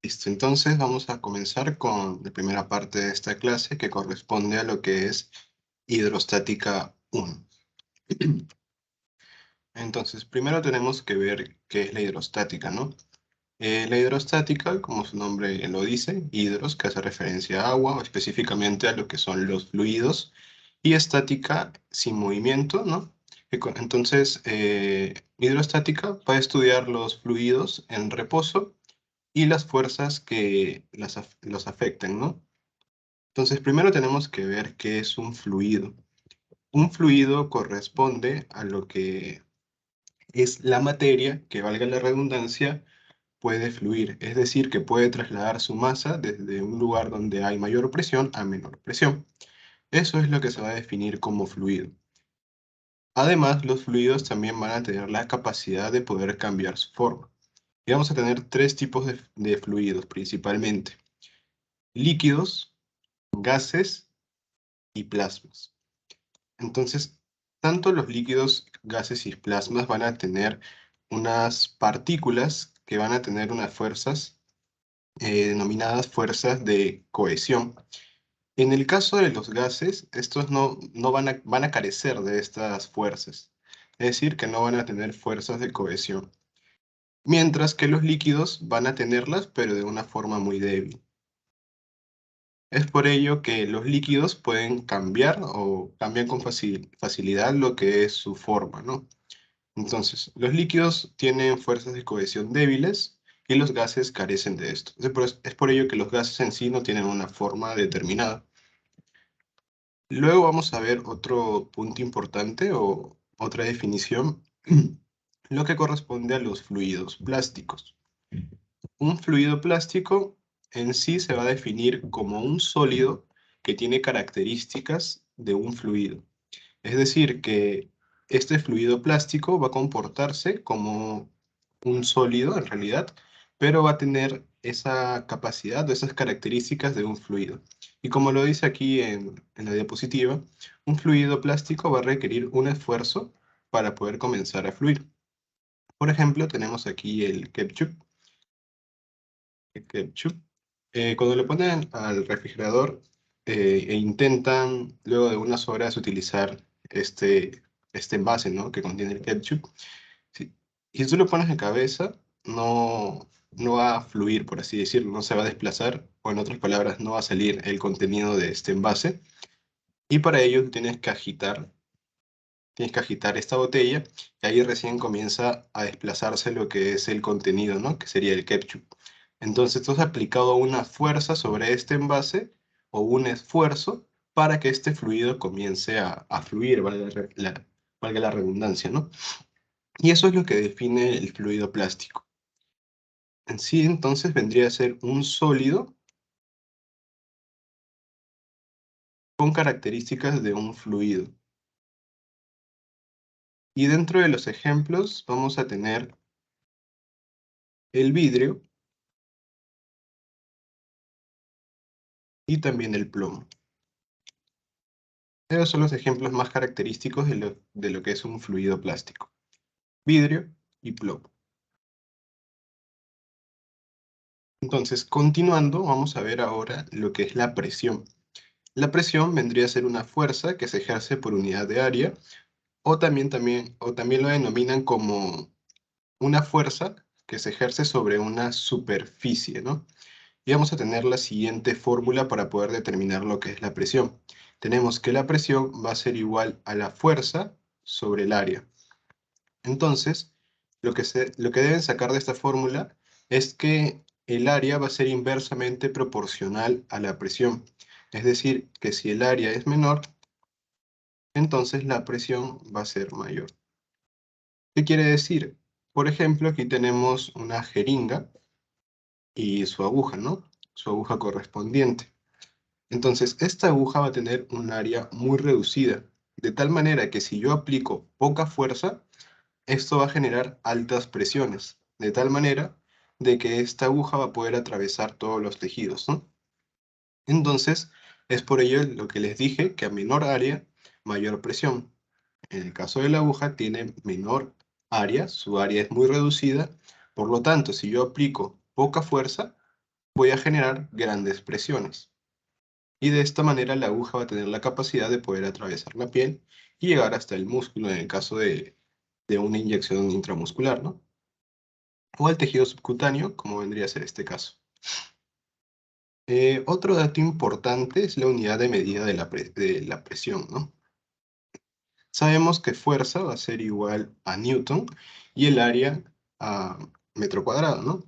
Listo, entonces vamos a comenzar con la primera parte de esta clase que corresponde a lo que es hidrostática 1. Entonces, primero tenemos que ver qué es la hidrostática, ¿no? La hidrostática, como su nombre lo dice, hidros, que hace referencia a agua, o específicamente a lo que son los fluidos, y estática sin movimiento, ¿no? Entonces, hidrostática va a estudiar los fluidos en reposo y las fuerzas que los afecten, ¿no? Entonces, primero tenemos que ver qué es un fluido. Un fluido corresponde a lo que es la materia que, valga la redundancia, puede fluir, es decir, que puede trasladar su masa desde un lugar donde hay mayor presión a menor presión. Eso es lo que se va a definir como fluido. Además, los fluidos también van a tener la capacidad de poder cambiar su forma. Y vamos a tener tres tipos de fluidos principalmente: líquidos, gases y plasmas. Entonces, tanto los líquidos, gases y plasmas van a tener unas partículas que van a tener unas fuerzas denominadas fuerzas de cohesión. En el caso de los gases, estos no van a carecer de estas fuerzas, es decir, que no van a tener fuerzas de cohesión, mientras que los líquidos van a tenerlas, pero de una forma muy débil. Es por ello que los líquidos pueden cambiar o cambian con facilidad lo que es su forma, ¿no? Entonces, los líquidos tienen fuerzas de cohesión débiles y los gases carecen de esto. Es por ello que los gases en sí no tienen una forma determinada. Luego vamos a ver otro punto importante o otra definición, lo que corresponde a los fluidos plásticos. Un fluido plástico en sí se va a definir como un sólido que tiene características de un fluido. Es decir, que este fluido plástico va a comportarse como un sólido en realidad, pero va a tener esa capacidad o esas características de un fluido. Y como lo dice aquí en la diapositiva, un fluido plástico va a requerir un esfuerzo para poder comenzar a fluir. Por ejemplo, tenemos aquí el ketchup. Ketchup. Cuando lo ponen al refrigerador e intentan luego de unas horas utilizar este envase, ¿no?, que contiene el ketchup, si, si tú lo pones en cabeza, no va a fluir, por así decirlo, no se va a desplazar, o en otras palabras, no va a salir el contenido de este envase, y para ello tú tienes que agitar esta botella, y ahí recién comienza a desplazarse lo que es el contenido, ¿no?, que sería el ketchup. Entonces, tú has aplicado una fuerza sobre este envase o un esfuerzo para que este fluido comience a fluir, valga la redundancia, ¿no? Y eso es lo que define el fluido plástico. En sí, entonces, vendría a ser un sólido con características de un fluido. Y dentro de los ejemplos vamos a tener el vidrio y también el plomo. Esos son los ejemplos más característicos de lo que es un fluido plástico: vidrio y plomo. Entonces, continuando, vamos a ver ahora lo que es la presión. La presión vendría a ser una fuerza que se ejerce por unidad de área, o también lo denominan como una fuerza que se ejerce sobre una superficie, ¿no? Y vamos a tener la siguiente fórmula para poder determinar lo que es la presión. Tenemos que la presión va a ser igual a la fuerza sobre el área. Entonces, lo que deben sacar de esta fórmula es que el área va a ser inversamente proporcional a la presión. Es decir, que si el área es menor, entonces la presión va a ser mayor. ¿Qué quiere decir? Por ejemplo, aquí tenemos una jeringa y su aguja, ¿no? Su aguja correspondiente. Entonces, esta aguja va a tener un área muy reducida, de tal manera que si yo aplico poca fuerza, esto va a generar altas presiones, de tal manera de que esta aguja va a poder atravesar todos los tejidos, ¿no? Entonces, es por ello lo que les dije, que a menor área, mayor presión. En el caso de la aguja tiene menor área, su área es muy reducida, por lo tanto, si yo aplico poca fuerza, voy a generar grandes presiones. Y de esta manera la aguja va a tener la capacidad de poder atravesar la piel y llegar hasta el músculo en el caso de una inyección intramuscular, ¿no? O al tejido subcutáneo, como vendría a ser este caso. Otro dato importante es la unidad de medida de la presión, ¿no? Sabemos que fuerza va a ser igual a Newton y el área a metro cuadrado, ¿no?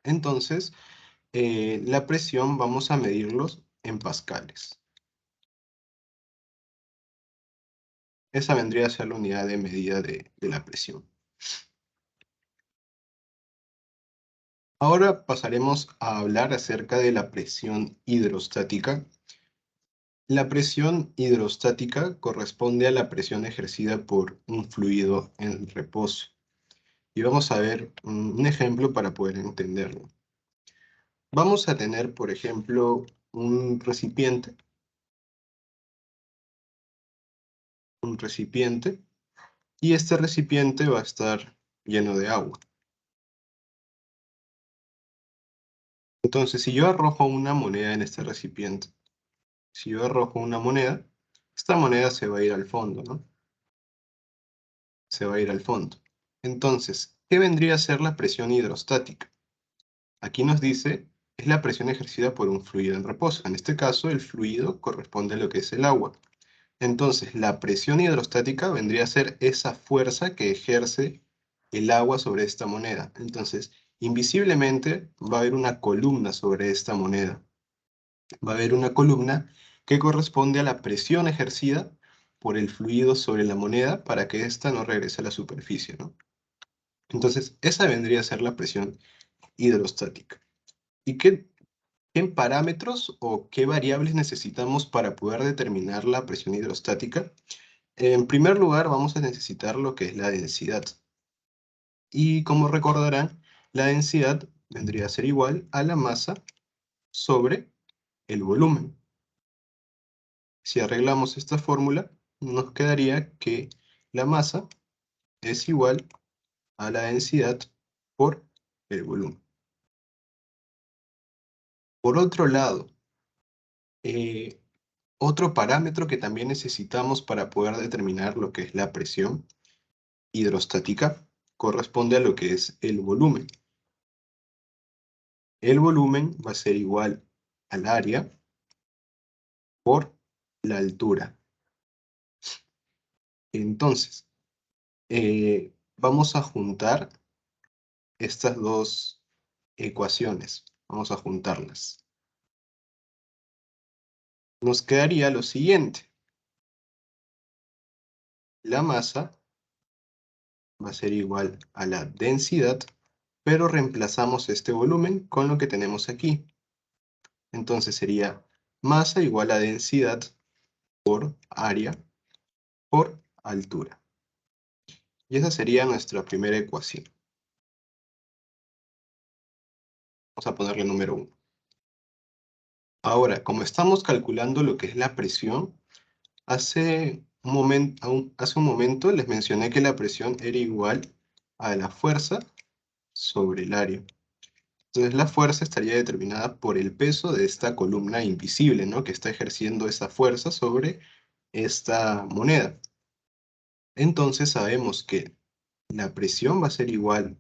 Entonces, la presión vamos a medirlos en pascales. Esa vendría a ser la unidad de medida de la presión. Ahora pasaremos a hablar acerca de la presión hidrostática. La presión hidrostática corresponde a la presión ejercida por un fluido en reposo. Y vamos a ver un ejemplo para poder entenderlo. Vamos a tener, por ejemplo, un recipiente, y este recipiente va a estar lleno de agua. Entonces, si yo arrojo una moneda en este recipiente, si yo arrojo una moneda, esta moneda se va a ir al fondo, ¿no? Se va a ir al fondo. Entonces, ¿qué vendría a ser la presión hidrostática? Aquí nos dice, es la presión ejercida por un fluido en reposo. En este caso, el fluido corresponde a lo que es el agua. Entonces, la presión hidrostática vendría a ser esa fuerza que ejerce el agua sobre esta moneda. Entonces, invisiblemente va a haber una columna sobre esta moneda. Va a haber una columna que corresponde a la presión ejercida por el fluido sobre la moneda para que ésta no regrese a la superficie, ¿no? Entonces, esa vendría a ser la presión hidrostática. ¿Y qué parámetros o qué variables necesitamos para poder determinar la presión hidrostática? En primer lugar, vamos a necesitar lo que es la densidad. Y como recordarán, la densidad vendría a ser igual a la masa sobre el volumen. Si arreglamos esta fórmula, nos quedaría que la masa es igual a la densidad por el volumen. Por otro lado, eh, otro parámetro que también necesitamos para poder determinar lo que es la presión hidrostática corresponde a lo que es el volumen. El volumen va a ser igual al área por la altura. Entonces, vamos a juntar estas dos ecuaciones. Vamos a juntarlas. Nos quedaría lo siguiente. La masa va a ser igual a la densidad, pero reemplazamos este volumen con lo que tenemos aquí. Entonces sería masa igual a densidad por área por altura. Y esa sería nuestra primera ecuación. Vamos a ponerle número 1. Ahora, como estamos calculando lo que es la presión, hace un momento les mencioné que la presión era igual a la fuerza sobre el área. Entonces la fuerza estaría determinada por el peso de esta columna invisible, ¿no? Que está ejerciendo esa fuerza sobre esta moneda. Entonces sabemos que la presión va a ser igual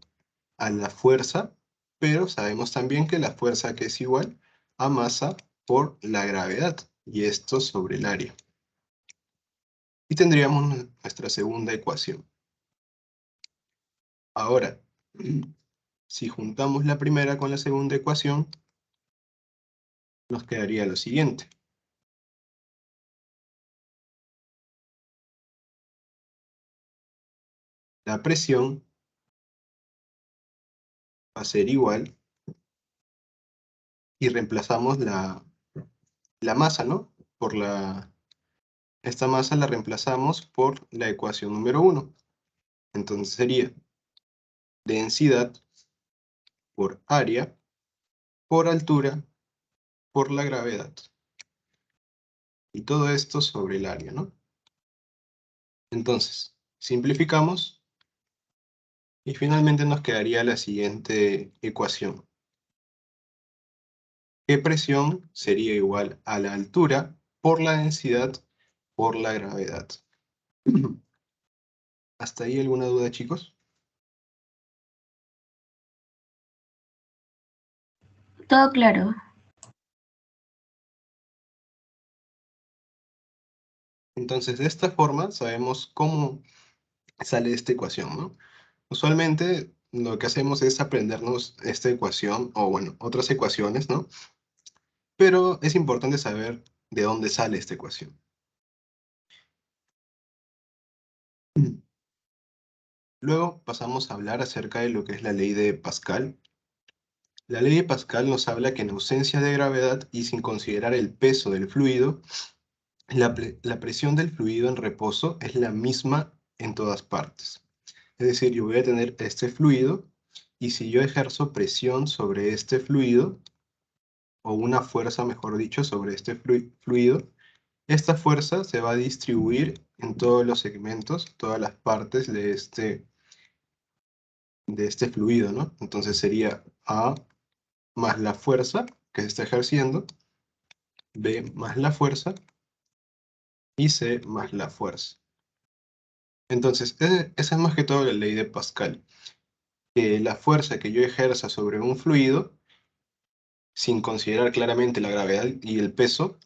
a la fuerza, pero sabemos también que la fuerza que es igual a masa por la gravedad, y esto sobre el área. Y tendríamos nuestra segunda ecuación. Ahora, si juntamos la primera con la segunda ecuación, nos quedaría lo siguiente. La presión va a ser igual, y reemplazamos la masa, ¿no? Esta masa la reemplazamos por la ecuación número 1. Entonces sería densidad por área por altura por la gravedad. Y todo esto sobre el área, ¿no? Entonces, simplificamos Y finalmente nos quedaría la siguiente ecuación. ¿Qué presión sería igual a la altura por la densidad por la gravedad? ¿Hasta ahí alguna duda, chicos? Todo claro. Entonces, de esta forma sabemos cómo sale esta ecuación, ¿no? Usualmente lo que hacemos es aprendernos esta ecuación, o bueno, otras ecuaciones, ¿no? Pero es importante saber de dónde sale esta ecuación. Luego pasamos a hablar acerca de lo que es la ley de Pascal. La ley de Pascal nos habla que en ausencia de gravedad y sin considerar el peso del fluido, la presión del fluido en reposo es la misma en todas partes. Es decir, yo voy a tener este fluido y si yo ejerzo presión sobre este fluido, o una fuerza, mejor dicho, sobre este fluido, esta fuerza se va a distribuir en todos los segmentos, todas las partes de este fluido, ¿no? Entonces sería A más la fuerza que se está ejerciendo, B más la fuerza y C más la fuerza. Entonces, esa es más que todo la ley de Pascal, que la fuerza que yo ejerza sobre un fluido, sin considerar claramente la gravedad y el peso,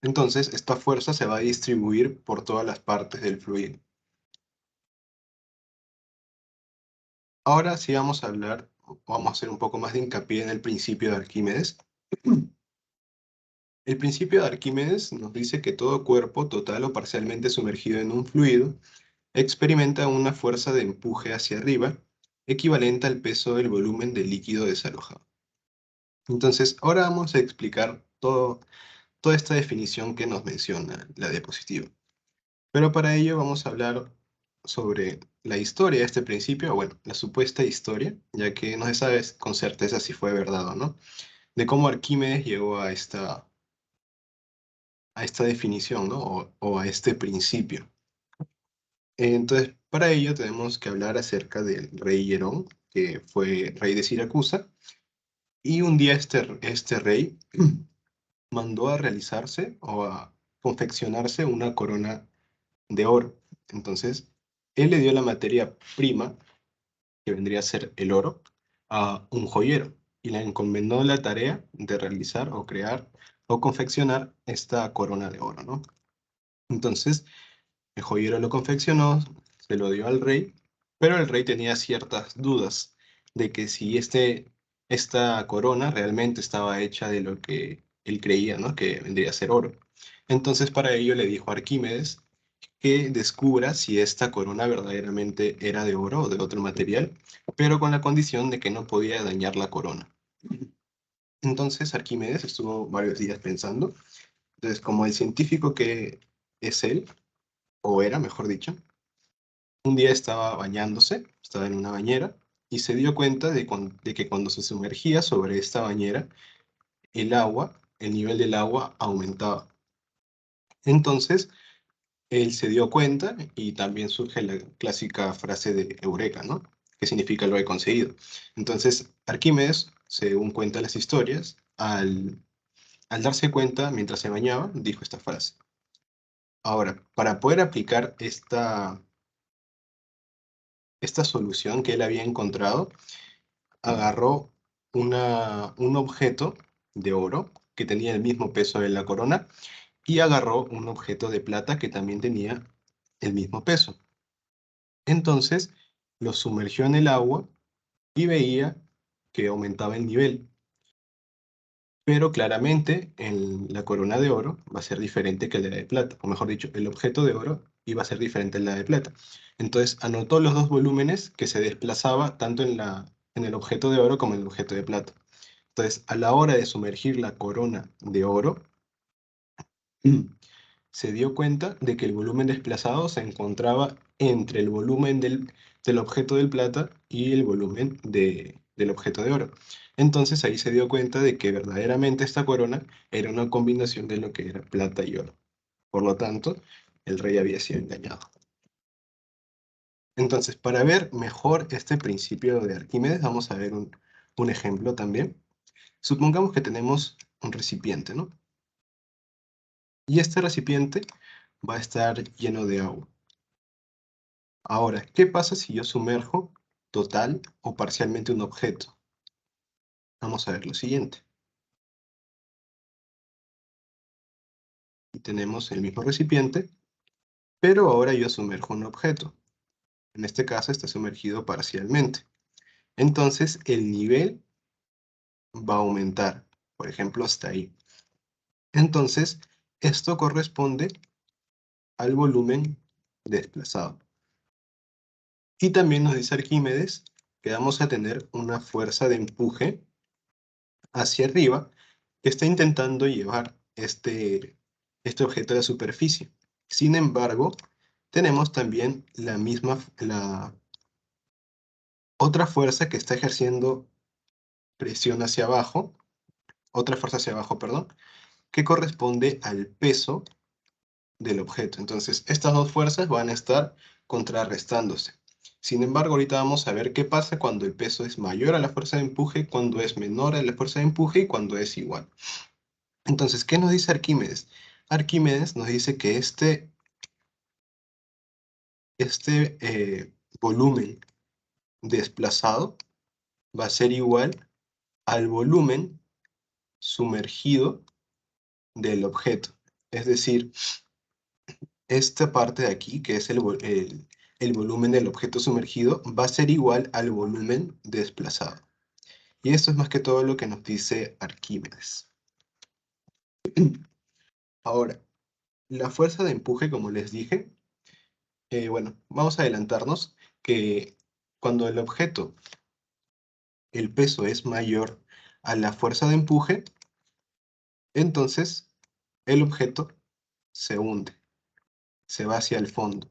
entonces esta fuerza se va a distribuir por todas las partes del fluido. Ahora sí vamos a hablar, vamos a hacer un poco más de hincapié en el principio de Arquímedes. El principio de Arquímedes nos dice que todo cuerpo total o parcialmente sumergido en un fluido experimenta una fuerza de empuje hacia arriba equivalente al peso del volumen del líquido desalojado. Entonces, ahora vamos a explicar toda esta definición que nos menciona la diapositiva. Pero para ello vamos a hablar sobre la historia de este principio, o bueno, la supuesta historia, ya que no se sabe con certeza si fue verdad o no, de cómo Arquímedes llegó a esta definición, ¿no? O a este principio. Entonces, para ello tenemos que hablar acerca del rey Hierón, que fue rey de Siracusa, y un día este rey mandó a realizarse o a confeccionarse una corona de oro. Entonces, él le dio la materia prima, que vendría a ser el oro, a un joyero y le encomendó la tarea de realizar o crear o confeccionar esta corona de oro, ¿no? Entonces, el joyero lo confeccionó, se lo dio al rey, pero el rey tenía ciertas dudas de que si esta corona realmente estaba hecha de lo que él creía, ¿no? Que vendría a ser oro. Entonces, para ello le dijo a Arquímedes que descubra si esta corona verdaderamente era de oro o de otro material, pero con la condición de que no podía dañar la corona. Entonces Arquímedes estuvo varios días pensando. Entonces, como el científico que es él, o era, mejor dicho, un día estaba bañándose, estaba en una bañera, y se dio cuenta de que cuando se sumergía sobre esta bañera, el nivel del agua aumentaba. Entonces, él se dio cuenta y también surge la clásica frase de Eureka, ¿no? Que significa lo he conseguido. Entonces, Arquímedes, según cuentan las historias, al darse cuenta mientras se bañaba, dijo esta frase. Ahora, para poder aplicar esta solución que él había encontrado, agarró un objeto de oro que tenía el mismo peso de la corona y agarró un objeto de plata que también tenía el mismo peso. Entonces lo sumergió en el agua y veía que aumentaba el nivel. Pero claramente la corona de oro va a ser diferente que la de plata, o mejor dicho, el objeto de oro iba a ser diferente a la de plata. Entonces anotó los dos volúmenes que se desplazaba tanto en el objeto de oro como en el objeto de plata. Entonces, a la hora de sumergir la corona de oro, se dio cuenta de que el volumen desplazado se encontraba entre el volumen del objeto del plata y el volumen del objeto de oro. Entonces ahí se dio cuenta de que verdaderamente esta corona era una combinación de lo que era plata y oro. Por lo tanto, el rey había sido engañado. Entonces, para ver mejor este principio de Arquímedes, vamos a ver un ejemplo también. Supongamos que tenemos un recipiente, ¿no? Y este recipiente va a estar lleno de agua. Ahora, ¿qué pasa si yo sumerjo total o parcialmente un objeto? Vamos a ver lo siguiente. Y tenemos el mismo recipiente, pero ahora yo sumerjo un objeto. En este caso está sumergido parcialmente. Entonces, el nivel va a aumentar, por ejemplo, hasta ahí. Entonces, esto corresponde al volumen desplazado. Y también nos dice Arquímedes que vamos a tener una fuerza de empuje hacia arriba que está intentando llevar este objeto a la superficie. Sin embargo, tenemos también la otra fuerza que está ejerciendo presión hacia abajo, otra fuerza hacia abajo, perdón, que corresponde al peso del objeto. Entonces, estas dos fuerzas van a estar contrarrestándose. Sin embargo, ahorita vamos a ver qué pasa cuando el peso es mayor a la fuerza de empuje, cuando es menor a la fuerza de empuje y cuando es igual. Entonces, ¿qué nos dice Arquímedes? Arquímedes nos dice que este volumen desplazado va a ser igual al volumen sumergido del objeto. Es decir, esta parte de aquí, que es el volumen del objeto sumergido, va a ser igual al volumen desplazado. Y esto es más que todo lo que nos dice Arquímedes. Ahora, la fuerza de empuje, como les dije, bueno, vamos a adelantarnos que cuando el objeto, el peso es mayor a la fuerza de empuje, entonces el objeto se hunde, se va hacia el fondo.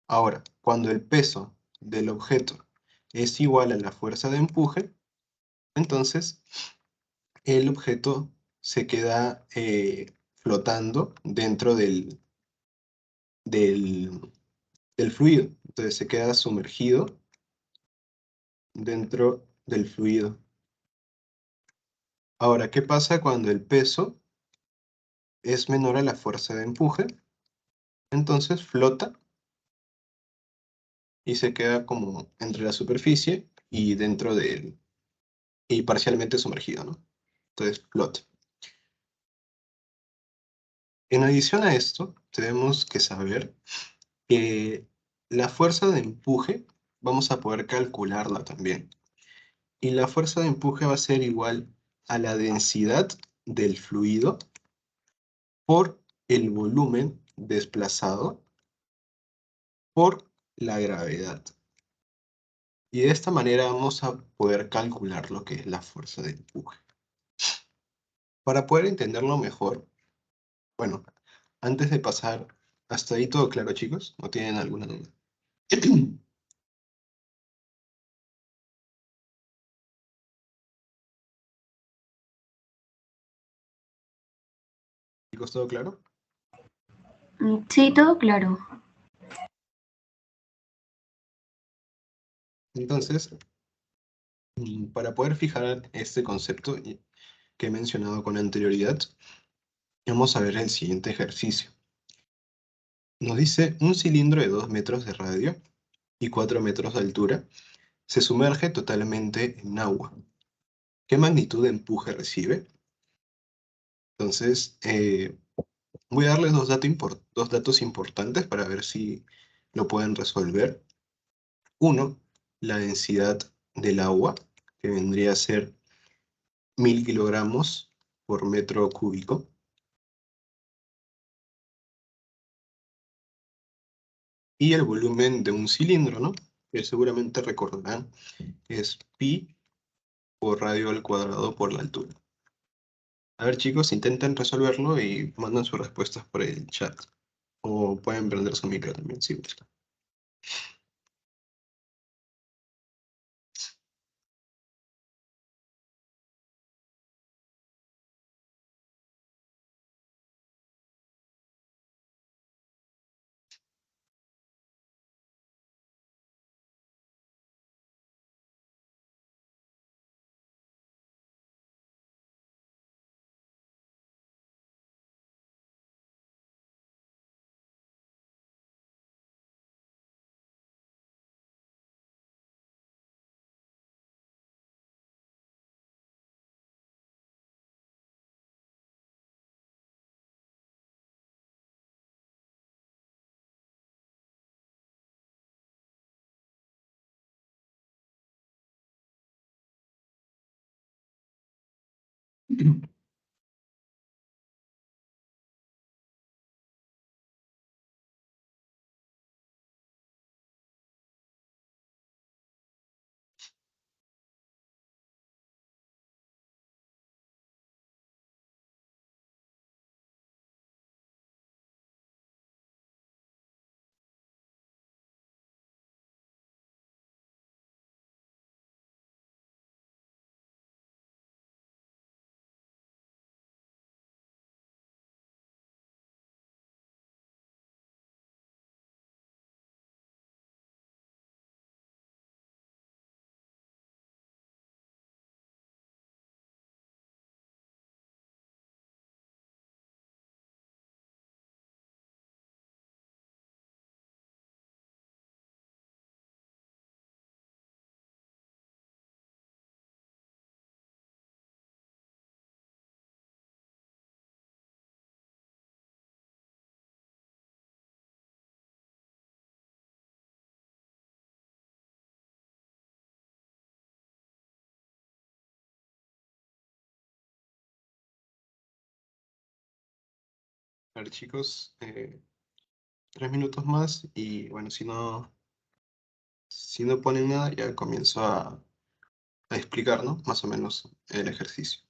Ahora, cuando el peso del objeto es igual a la fuerza de empuje, entonces el objeto se queda flotando dentro del, del fluido. Entonces se queda sumergido dentro del fluido. Ahora, ¿qué pasa cuando el peso es menor a la fuerza de empuje? Entonces flota y se queda como entre la superficie y dentro y parcialmente sumergido, ¿no? Entonces flota. En adición a esto, tenemos que saber que la fuerza de empuje vamos a poder calcularla también. Y la fuerza de empuje va a ser igual a la densidad del fluido por el volumen desplazado por la gravedad. Y de esta manera vamos a poder calcular lo que es la fuerza de empuje. Para poder entenderlo mejor, bueno, antes de pasar, ¿hasta ahí todo claro, chicos? ¿No tienen alguna duda? Chicos, ¿todo claro? Sí, todo claro. Entonces, para poder fijar este concepto que he mencionado con anterioridad, vamos a ver el siguiente ejercicio. Nos dice un cilindro de 2 metros de radio y 4 metros de altura se sumerge totalmente en agua. ¿Qué magnitud de empuje recibe? Entonces, voy a darles dos datos importantes para ver si lo pueden resolver. Uno, la densidad del agua, que vendría a ser 1000 kilogramos por metro cúbico. Y el volumen de un cilindro, ¿no? Que seguramente recordarán es pi por radio al cuadrado por la altura. A ver, chicos, intenten resolverlo y mandan sus respuestas por el chat. O pueden prender su micro también, si gustan. A ver, chicos, 3 minutos más y bueno, si no ponen nada, ya comienzo a explicar, ¿no? Más o menos el ejercicio.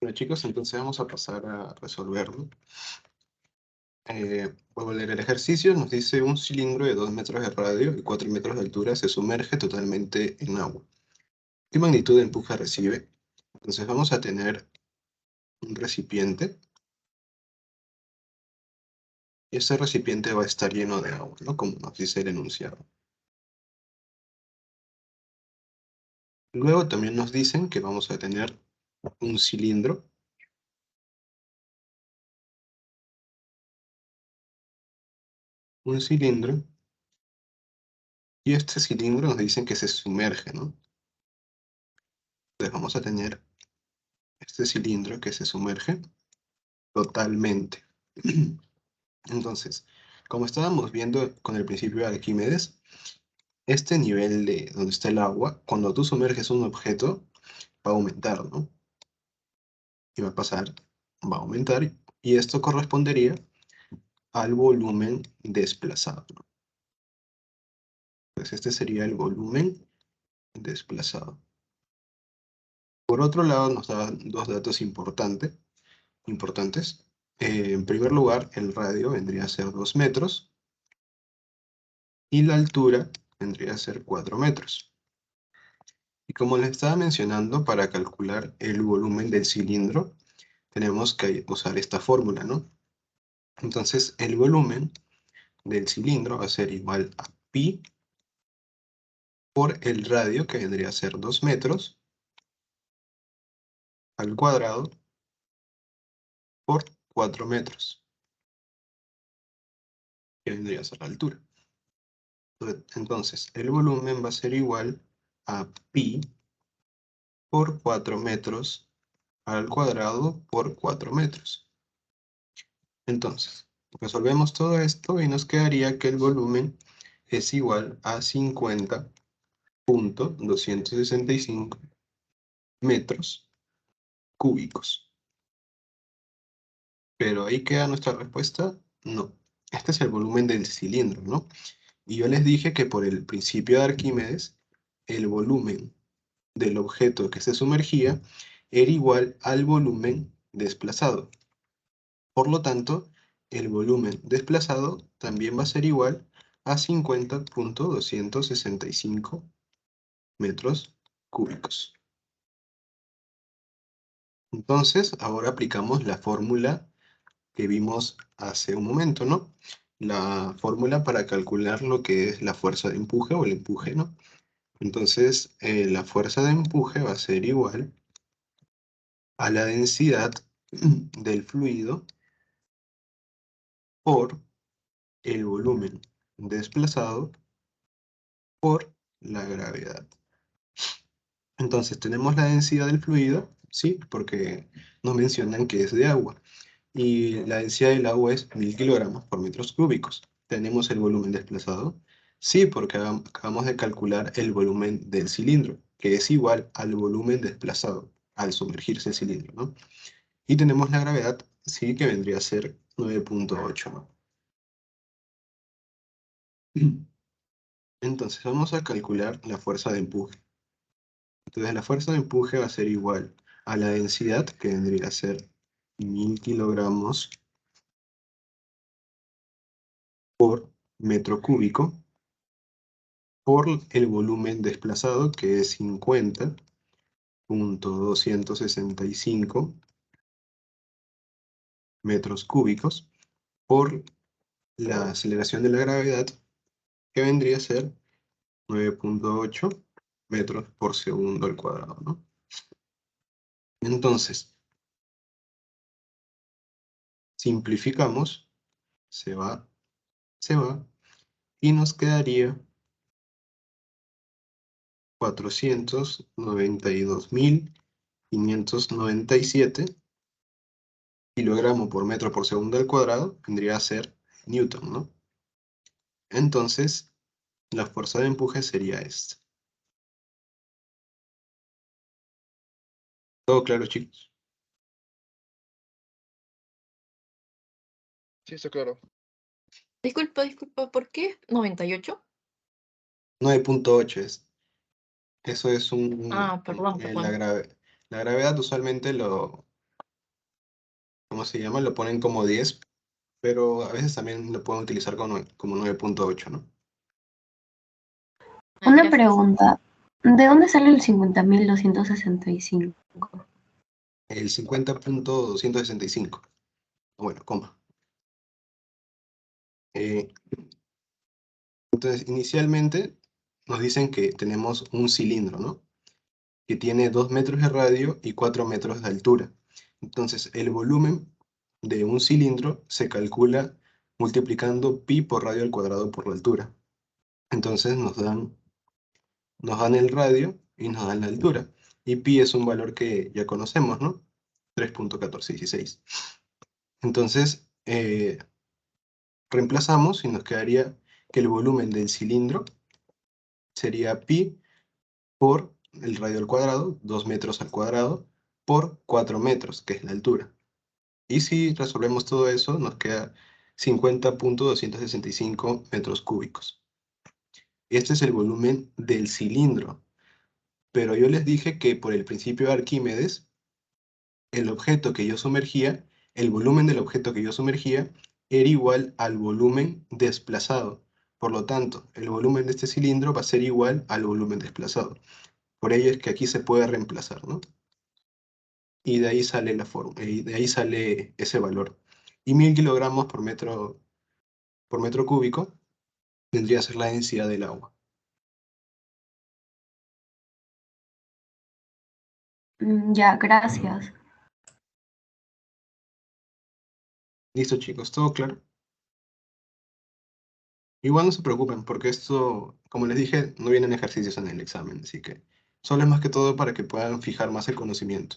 Bueno, chicos, entonces vamos a pasar a resolverlo. Vuelvo a leer el ejercicio. Nos dice un cilindro de 2 metros de radio y 4 metros de altura se sumerge totalmente en agua. ¿Qué magnitud de empuje recibe? Entonces vamos a tener un recipiente y ese recipiente va a estar lleno de agua, ¿no? Como nos dice el enunciado. Luego también nos dicen que vamos a tener un cilindro. Un cilindro. Y este cilindro nos dicen que se sumerge, ¿no? Entonces vamos a tener este cilindro que se sumerge totalmente. Entonces, como estábamos viendo con el principio de Arquímedes, este nivel de donde está el agua, cuando tú sumerges un objeto, va a aumentar, ¿no? Y va a pasar, va a aumentar, y esto correspondería al volumen desplazado, ¿no? Pues este sería el volumen desplazado. Por otro lado, nos da dos datos importantes. En primer lugar, el radio vendría a ser 2 metros y la altura vendría a ser 4 metros. Y como les estaba mencionando, para calcular el volumen del cilindro, tenemos que usar esta fórmula, ¿no? Entonces, el volumen del cilindro va a ser igual a pi por el radio, que vendría a ser 2 metros, al cuadrado, por 4 metros, que vendría a ser la altura. Entonces, el volumen va a ser igual a pi por 4 metros al cuadrado por 4 metros. Entonces, resolvemos todo esto y nos quedaría que el volumen es igual a 50.265 metros cúbicos. Pero ahí queda nuestra respuesta, no. Este es el volumen del cilindro, ¿no? Y yo les dije que por el principio de Arquímedes, el volumen del objeto que se sumergía era igual al volumen desplazado. Por lo tanto, el volumen desplazado también va a ser igual a 50.265 metros cúbicos. Entonces, ahora aplicamos la fórmula que vimos hace un momento, ¿no? La fórmula para calcular lo que es la fuerza de empuje o el empuje, ¿no? Entonces, la fuerza de empuje va a ser igual a la densidad del fluido por el volumen desplazado por la gravedad. Entonces tenemos la densidad del fluido, ¿sí? Porque nos mencionan que es de agua. Y la densidad del agua es 1000 kilogramos por metros cúbicos. ¿Tenemos el volumen desplazado? Sí, porque acabamos de calcular el volumen del cilindro, que es igual al volumen desplazado al sumergirse el cilindro, ¿no? Y tenemos la gravedad, sí, que vendría a ser 9.8, ¿no? Entonces vamos a calcular la fuerza de empuje. Entonces la fuerza de empuje va a ser igual a la densidad, que vendría a ser 1000 kilogramos por metro cúbico, por el volumen desplazado, que es 50.265 metros cúbicos, por la aceleración de la gravedad, que vendría a ser 9.8 metros por segundo al cuadrado, ¿no? Entonces, simplificamos, se va, y nos quedaría 492.597 kilogramos por metro por segundo al cuadrado, vendría a ser Newton, ¿no? Entonces, la fuerza de empuje sería esta. ¿Todo claro, chicos? Sí, está claro. Disculpa, ¿por qué 98? 9.8 es. Eso es un... Perdón. La gravedad usualmente ¿cómo se llama? Lo ponen como 10, pero a veces también lo pueden utilizar como 9.8, ¿no? Una Gracias. pregunta. ¿De dónde sale el 50.265? El 50.265. Bueno, coma. Entonces, inicialmente nos dicen que tenemos un cilindro, ¿no? Que tiene 2 metros de radio y 4 metros de altura. Entonces, el volumen de un cilindro se calcula multiplicando pi por radio al cuadrado por la altura. Entonces, nos dan el radio y nos dan la altura. Y pi es un valor que ya conocemos, ¿no? 3.1416. Entonces, reemplazamos y nos quedaría que el volumen del cilindro sería pi por el radio al cuadrado, 2 metros al cuadrado, por 4 metros, que es la altura. Y si resolvemos todo eso, nos queda 50.265 metros cúbicos. Este es el volumen del cilindro. Pero yo les dije que por el principio de Arquímedes, el objeto que yo sumergía, el volumen del objeto que yo sumergía, era igual al volumen desplazado. Por lo tanto, el volumen de este cilindro va a ser igual al volumen desplazado. Por ello es que aquí se puede reemplazar, ¿no? Y de ahí sale la forma, y de ahí sale ese valor. Y 1000 kilogramos por metro cúbico vendría a ser la densidad del agua. Ya, gracias. Listo, chicos, ¿todo claro? Igual no se preocupen, porque esto, como les dije, no vienen ejercicios en el examen, así que solo es más que todo para que puedan fijar más el conocimiento.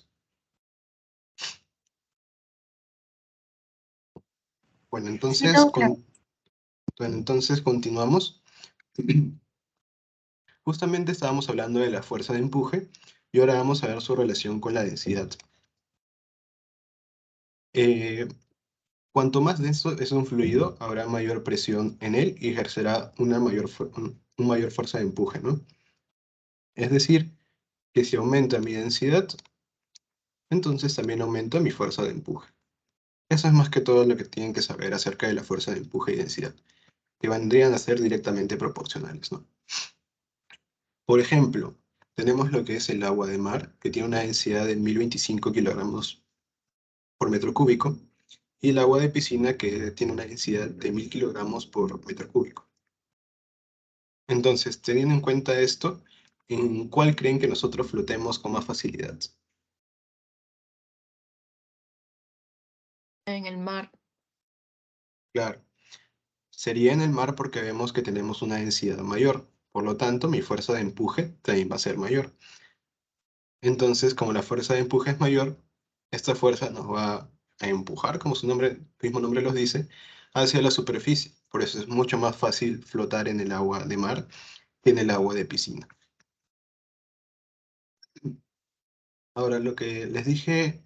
Bueno, Sí, todo claro. entonces continuamos. Justamente estábamos hablando de la fuerza de empuje y ahora vamos a ver su relación con la densidad. Cuanto más denso es un fluido, habrá mayor presión en él y ejercerá una mayor fuerza de empuje, ¿no? Es decir, que si aumenta mi densidad, entonces también aumenta mi fuerza de empuje. Eso es más que todo lo que tienen que saber acerca de la fuerza de empuje y densidad, que vendrían a ser directamente proporcionales, ¿no? Por ejemplo, tenemos lo que es el agua de mar, que tiene una densidad de 1025 kilogramos por metro cúbico, y el agua de piscina, que tiene una densidad de 1000 kilogramos por metro cúbico. Entonces, teniendo en cuenta esto, ¿en cuál creen que nosotros flotemos con más facilidad? En el mar. Claro, sería en el mar porque vemos que tenemos una densidad mayor. Por lo tanto, mi fuerza de empuje también va a ser mayor. Entonces, como la fuerza de empuje es mayor, esta fuerza nos va a empujar, como su mismo nombre los dice, hacia la superficie. Por eso es mucho más fácil flotar en el agua de mar que en el agua de piscina. Ahora, lo que les dije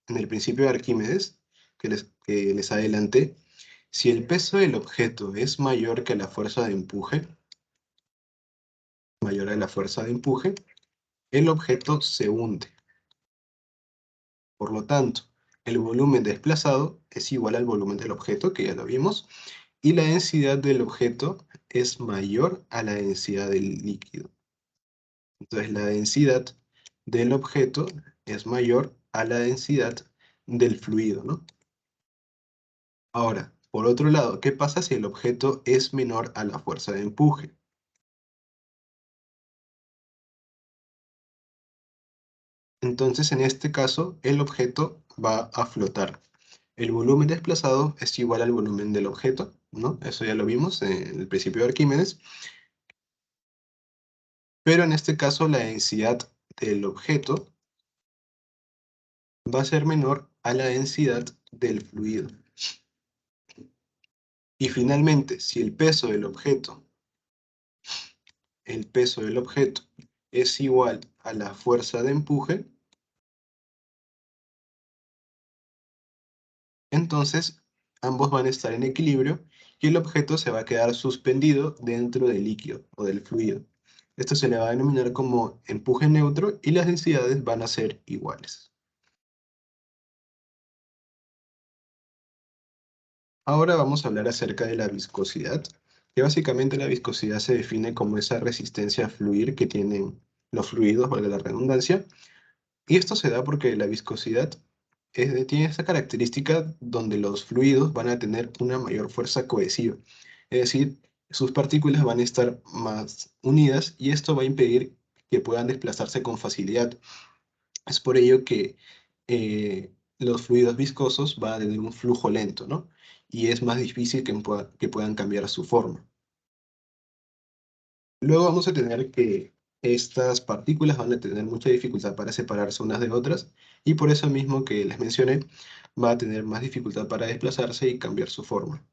en el principio de Arquímedes, que les adelanté, si el peso del objeto es mayor que la fuerza de empuje, mayor a la fuerza de empuje, el objeto se hunde. Por lo tanto, el volumen desplazado es igual al volumen del objeto, que ya lo vimos, y la densidad del objeto es mayor a la densidad del líquido. Entonces, la densidad del objeto es mayor a la densidad del fluido, ¿no? Ahora, por otro lado, ¿qué pasa si el objeto es menor a la fuerza de empuje? Entonces, en este caso, el objeto va a flotar. El volumen desplazado es igual al volumen del objeto, ¿no? Eso ya lo vimos en el principio de Arquímedes. Pero en este caso, la densidad del objeto va a ser menor a la densidad del fluido. Y finalmente, si el peso del objeto es igual a la fuerza de empuje, entonces ambos van a estar en equilibrio y el objeto se va a quedar suspendido dentro del líquido o del fluido. Esto se le va a denominar como empuje neutro y las densidades van a ser iguales. Ahora vamos a hablar acerca de la viscosidad, que básicamente la viscosidad se define como esa resistencia a fluir que tienen los fluidos, valga la redundancia, y esto se da porque la viscosidad tiene esta característica donde los fluidos van a tener una mayor fuerza cohesiva, es decir, sus partículas van a estar más unidas y esto va a impedir que puedan desplazarse con facilidad. Es por ello que los fluidos viscosos van a tener un flujo lento, ¿no? Y es más difícil que puedan cambiar su forma. Luego vamos a tener que estas partículas van a tener mucha dificultad para separarse unas de otras y por eso mismo que les mencioné, va a tener más dificultad para desplazarse y cambiar su forma.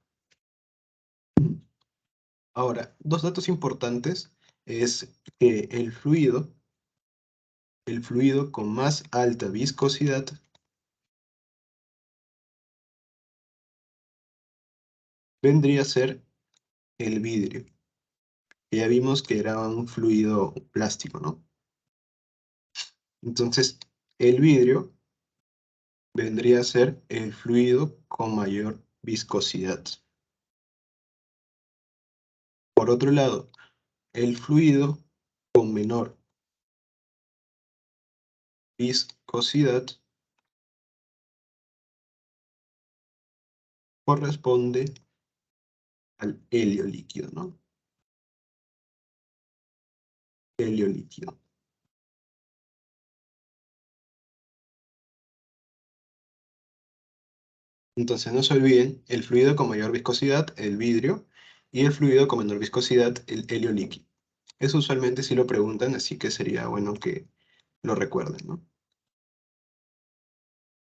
Ahora, dos datos importantes es que el fluido con más alta viscosidad vendría a ser el vidrio. Ya vimos que era un fluido plástico, ¿no? Entonces, el vidrio vendría a ser el fluido con mayor viscosidad. Por otro lado, el fluido con menor viscosidad corresponde al helio líquido, ¿no? Helio líquido. Entonces, no se olviden, el fluido con mayor viscosidad, el vidrio, y el fluido con menor viscosidad, el helio líquido. Eso usualmente sí lo preguntan, así que sería bueno que lo recuerden, ¿no?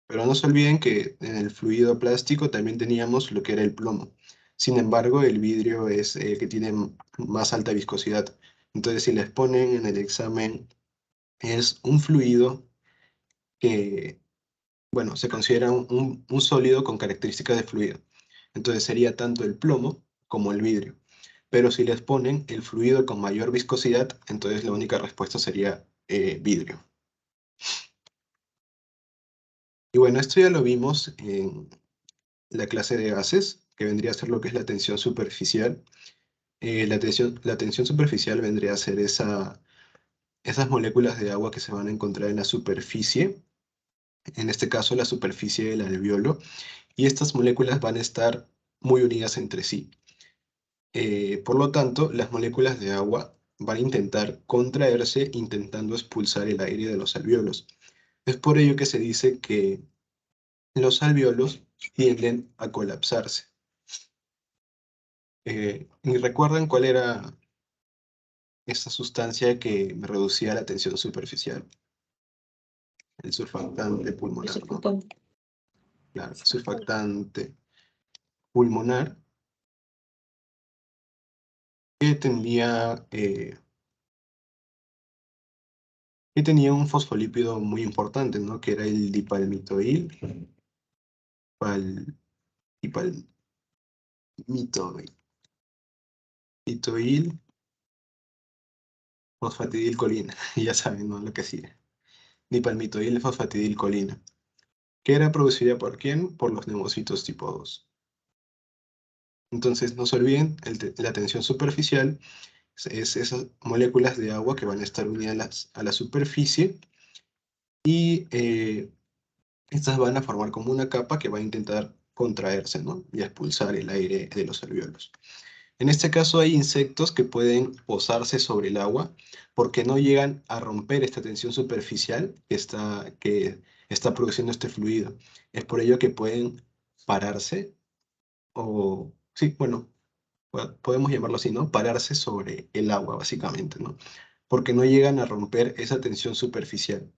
Pero no se olviden que en el fluido plástico también teníamos lo que era el plomo. Sin embargo, el vidrio es el que tiene más alta viscosidad. Entonces, si les ponen en el examen, es un fluido que, bueno, se considera un sólido con características de fluido. Entonces, sería tanto el plomo como el vidrio. Pero si les ponen el fluido con mayor viscosidad, entonces la única respuesta sería vidrio. Y bueno, esto ya lo vimos en la clase de gases, que vendría a ser lo que es la tensión superficial. La tensión superficial vendría a ser esas moléculas de agua que se van a encontrar en la superficie, en este caso la superficie del alveolo, y estas moléculas van a estar muy unidas entre sí. Por lo tanto, las moléculas de agua van a intentar contraerse intentando expulsar el aire de los alveolos. Es por ello que se dice que los alveolos tienden a colapsarse. ¿Y recuerdan cuál era esa sustancia que me reducía la tensión superficial? El surfactante pulmonar, ¿no? Claro, surfactante pulmonar que tenía un fosfolípido muy importante, ¿no? Que era el dipalmitoil, dipalmitoil, mitoil, fosfatidilcolina, ya saben, ¿no? Lo que sigue. Dipalmitoil, fosfatidilcolina, que era producida ¿por quién? Por los neumocitos tipo 2. Entonces, no se olviden, la tensión superficial es esas moléculas de agua que van a estar unidas a la superficie y estas van a formar como una capa que va a intentar contraerse, ¿no? Y expulsar el aire de los alveolos. En este caso hay insectos que pueden posarse sobre el agua porque no llegan a romper esta tensión superficial que está produciendo este fluido. Es por ello que pueden pararse o, sí, bueno, podemos llamarlo así, ¿no? Pararse sobre el agua, básicamente, ¿no? Porque no llegan a romper esa tensión superficial.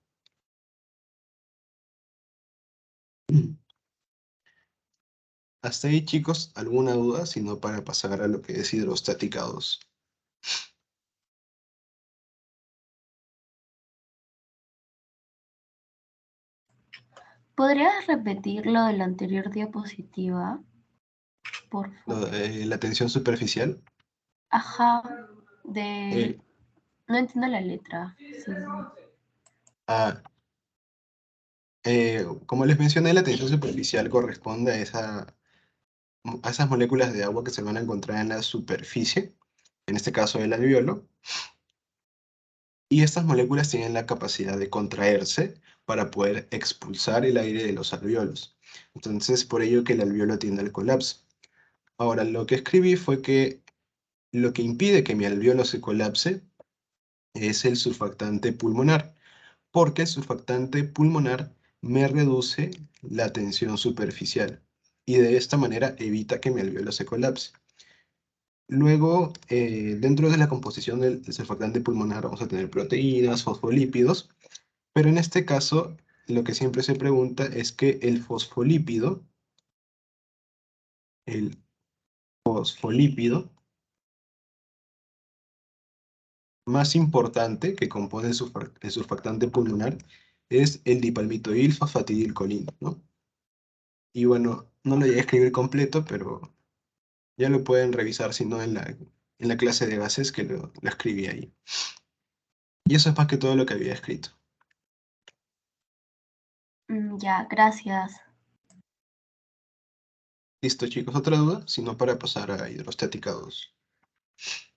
Hasta ahí, chicos, ¿alguna duda? Si no, para pasar a lo que es hidrostática 2. ¿Podrías repetir lo de la anterior diapositiva, por favor? La tensión superficial. Ajá, eh, no entiendo la letra. Sí. ah, Como les mencioné, la tensión superficial corresponde a esas moléculas de agua que se van a encontrar en la superficie, en este caso el alveolo, y estas moléculas tienen la capacidad de contraerse para poder expulsar el aire de los alveolos. Entonces, por ello que el alveolo tiende al colapso. Ahora, lo que escribí fue que lo que impide que mi alveolo se colapse es el surfactante pulmonar, porque el surfactante pulmonar me reduce la tensión superficial y de esta manera evita que mi alveolo se colapse. Luego, dentro de la composición del surfactante pulmonar vamos a tener proteínas, fosfolípidos, pero en este caso lo que siempre se pregunta es que el fosfolípido más importante que compone el surfactante pulmonar es el dipalmitoil fosfatidilcolina, ¿no? Y bueno, no lo llegué a escribir completo, pero ya lo pueden revisar, si no, en la clase de gases que lo escribí ahí. Y eso es más que todo lo que había escrito. Ya, gracias. Listo, chicos, ¿otra duda? Si no, para pasar a hidrostática 2.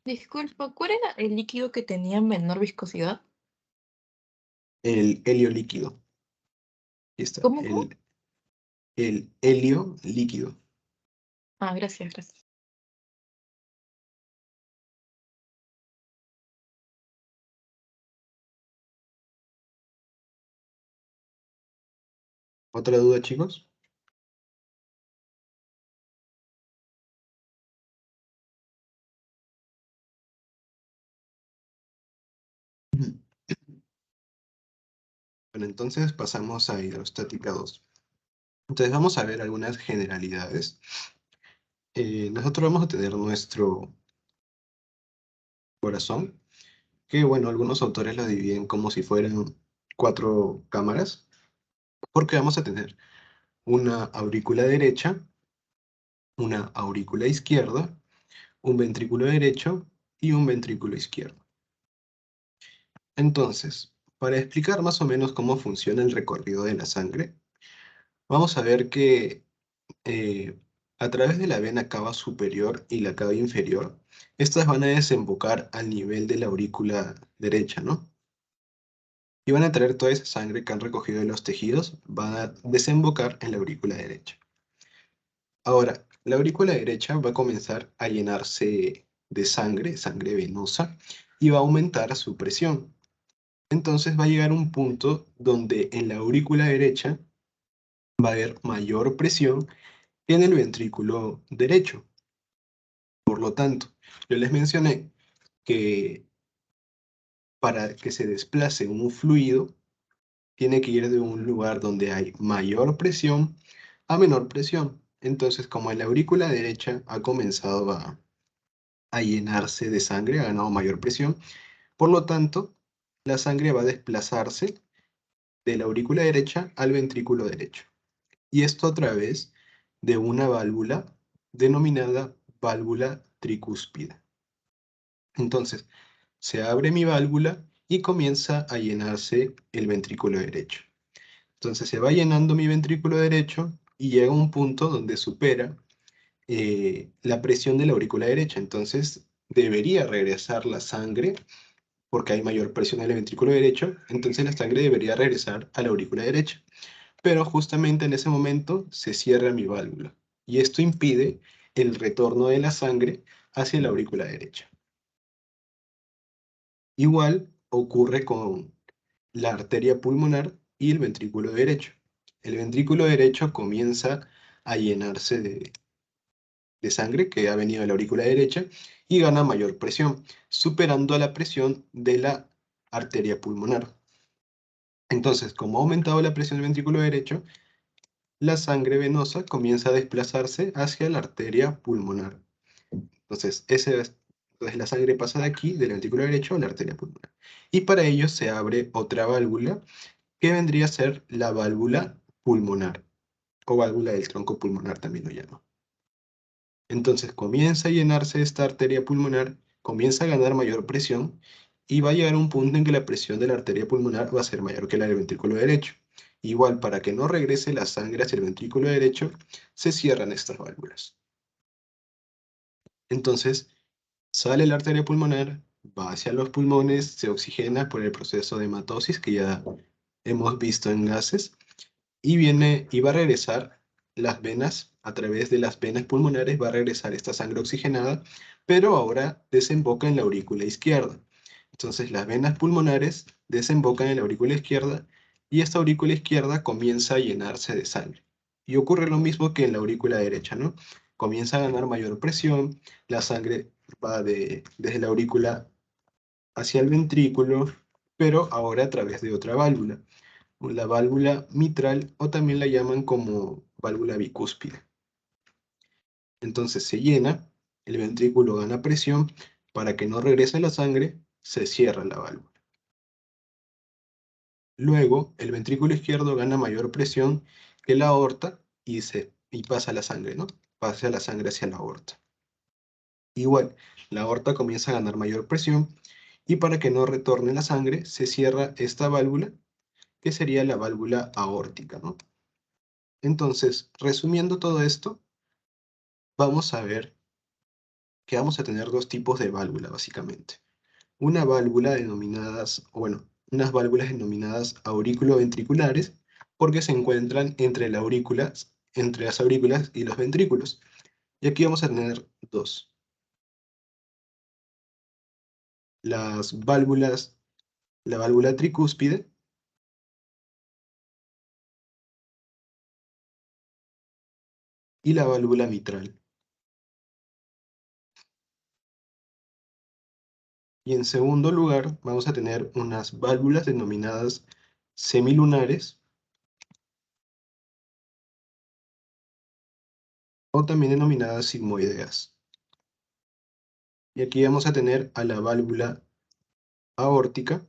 Disculpa, ¿cuál era el líquido que tenía menor viscosidad? El helio líquido. Aquí está, ¿Cómo? el helio líquido. Ah, gracias, gracias. ¿Otra duda, chicos? Bueno, entonces pasamos a hidrostática 2. Entonces vamos a ver algunas generalidades. nosotros vamos a tener nuestro corazón, que bueno, algunos autores lo dividen como si fueran 4 cámaras, porque vamos a tener una aurícula derecha, una aurícula izquierda, un ventrículo derecho y un ventrículo izquierdo. Entonces, para explicar más o menos cómo funciona el recorrido de la sangre, vamos a ver que eh, a través de la vena cava superior y la cava inferior, estas van a desembocar al nivel de la aurícula derecha, ¿no? Y van a traer toda esa sangre que han recogido de los tejidos, van a desembocar en la aurícula derecha. Ahora, la aurícula derecha va a comenzar a llenarse de sangre, sangre venosa, y va a aumentar su presión. Entonces va a llegar un punto donde en la aurícula derecha va a haber mayor presión que en el ventrículo derecho. Por lo tanto, yo les mencioné que para que se desplace un fluido, tiene que ir de un lugar donde hay mayor presión a menor presión. Entonces, como en la aurícula derecha ha comenzado a llenarse de sangre, ha ganado mayor presión, por lo tanto, la sangre va a desplazarse de la aurícula derecha al ventrículo derecho. Y esto a través de una válvula denominada válvula tricúspide. Entonces, se abre mi válvula y comienza a llenarse el ventrículo derecho. Entonces se va llenando mi ventrículo derecho y llega a un punto donde supera la presión de la aurícula derecha. Entonces debería regresar la sangre porque hay mayor presión en el ventrículo derecho. Entonces la sangre debería regresar a la aurícula derecha. Pero justamente en ese momento se cierra mi válvula y esto impide el retorno de la sangre hacia la aurícula derecha. Igual ocurre con la arteria pulmonar y el ventrículo derecho. El ventrículo derecho comienza a llenarse de sangre que ha venido de la aurícula derecha y gana mayor presión, superando a la presión de la arteria pulmonar. Entonces, como ha aumentado la presión del ventrículo derecho, la sangre venosa comienza a desplazarse hacia la arteria pulmonar. Entonces, entonces la sangre pasa de aquí, del ventrículo derecho, a la arteria pulmonar. Y para ello se abre otra válvula que vendría a ser la válvula pulmonar, o válvula del tronco pulmonar también lo llamo. Entonces comienza a llenarse esta arteria pulmonar, comienza a ganar mayor presión, y va a llegar a un punto en que la presión de la arteria pulmonar va a ser mayor que la del ventrículo derecho. Igual, para que no regrese la sangre hacia el ventrículo derecho, se cierran estas válvulas. Entonces, sale la arteria pulmonar, va hacia los pulmones, se oxigena por el proceso de hematosis que ya hemos visto en gases, y va a regresar las venas, a través de las venas pulmonares va a regresar esta sangre oxigenada, pero ahora desemboca en la aurícula izquierda. Entonces las venas pulmonares desembocan en la aurícula izquierda y esta aurícula izquierda comienza a llenarse de sangre. Y ocurre lo mismo que en la aurícula derecha, ¿no? Comienza a ganar mayor presión, la sangre va desde la aurícula hacia el ventrículo, pero ahora a través de otra válvula, la válvula mitral, o también la llaman como válvula bicúspide. Entonces se llena, el ventrículo gana presión, para que no regrese la sangre, se cierra la válvula. Luego, el ventrículo izquierdo gana mayor presión que la aorta y pasa la sangre, ¿no? Pasa la sangre hacia la aorta. Igual, la aorta comienza a ganar mayor presión y para que no retorne la sangre, se cierra esta válvula, que sería la válvula aórtica, ¿no? Entonces, resumiendo todo esto, vamos a ver que vamos a tener dos tipos de válvula, básicamente. Una válvula denominadas, o bueno, unas válvulas denominadas aurículo-ventriculares, porque se encuentran entre las aurículas y los ventrículos. Y aquí vamos a tener dos. Las válvulas, la válvula tricúspide y la válvula mitral. Y en segundo lugar, vamos a tener unas válvulas denominadas semilunares o también denominadas sigmoideas. Y aquí vamos a tener a la válvula aórtica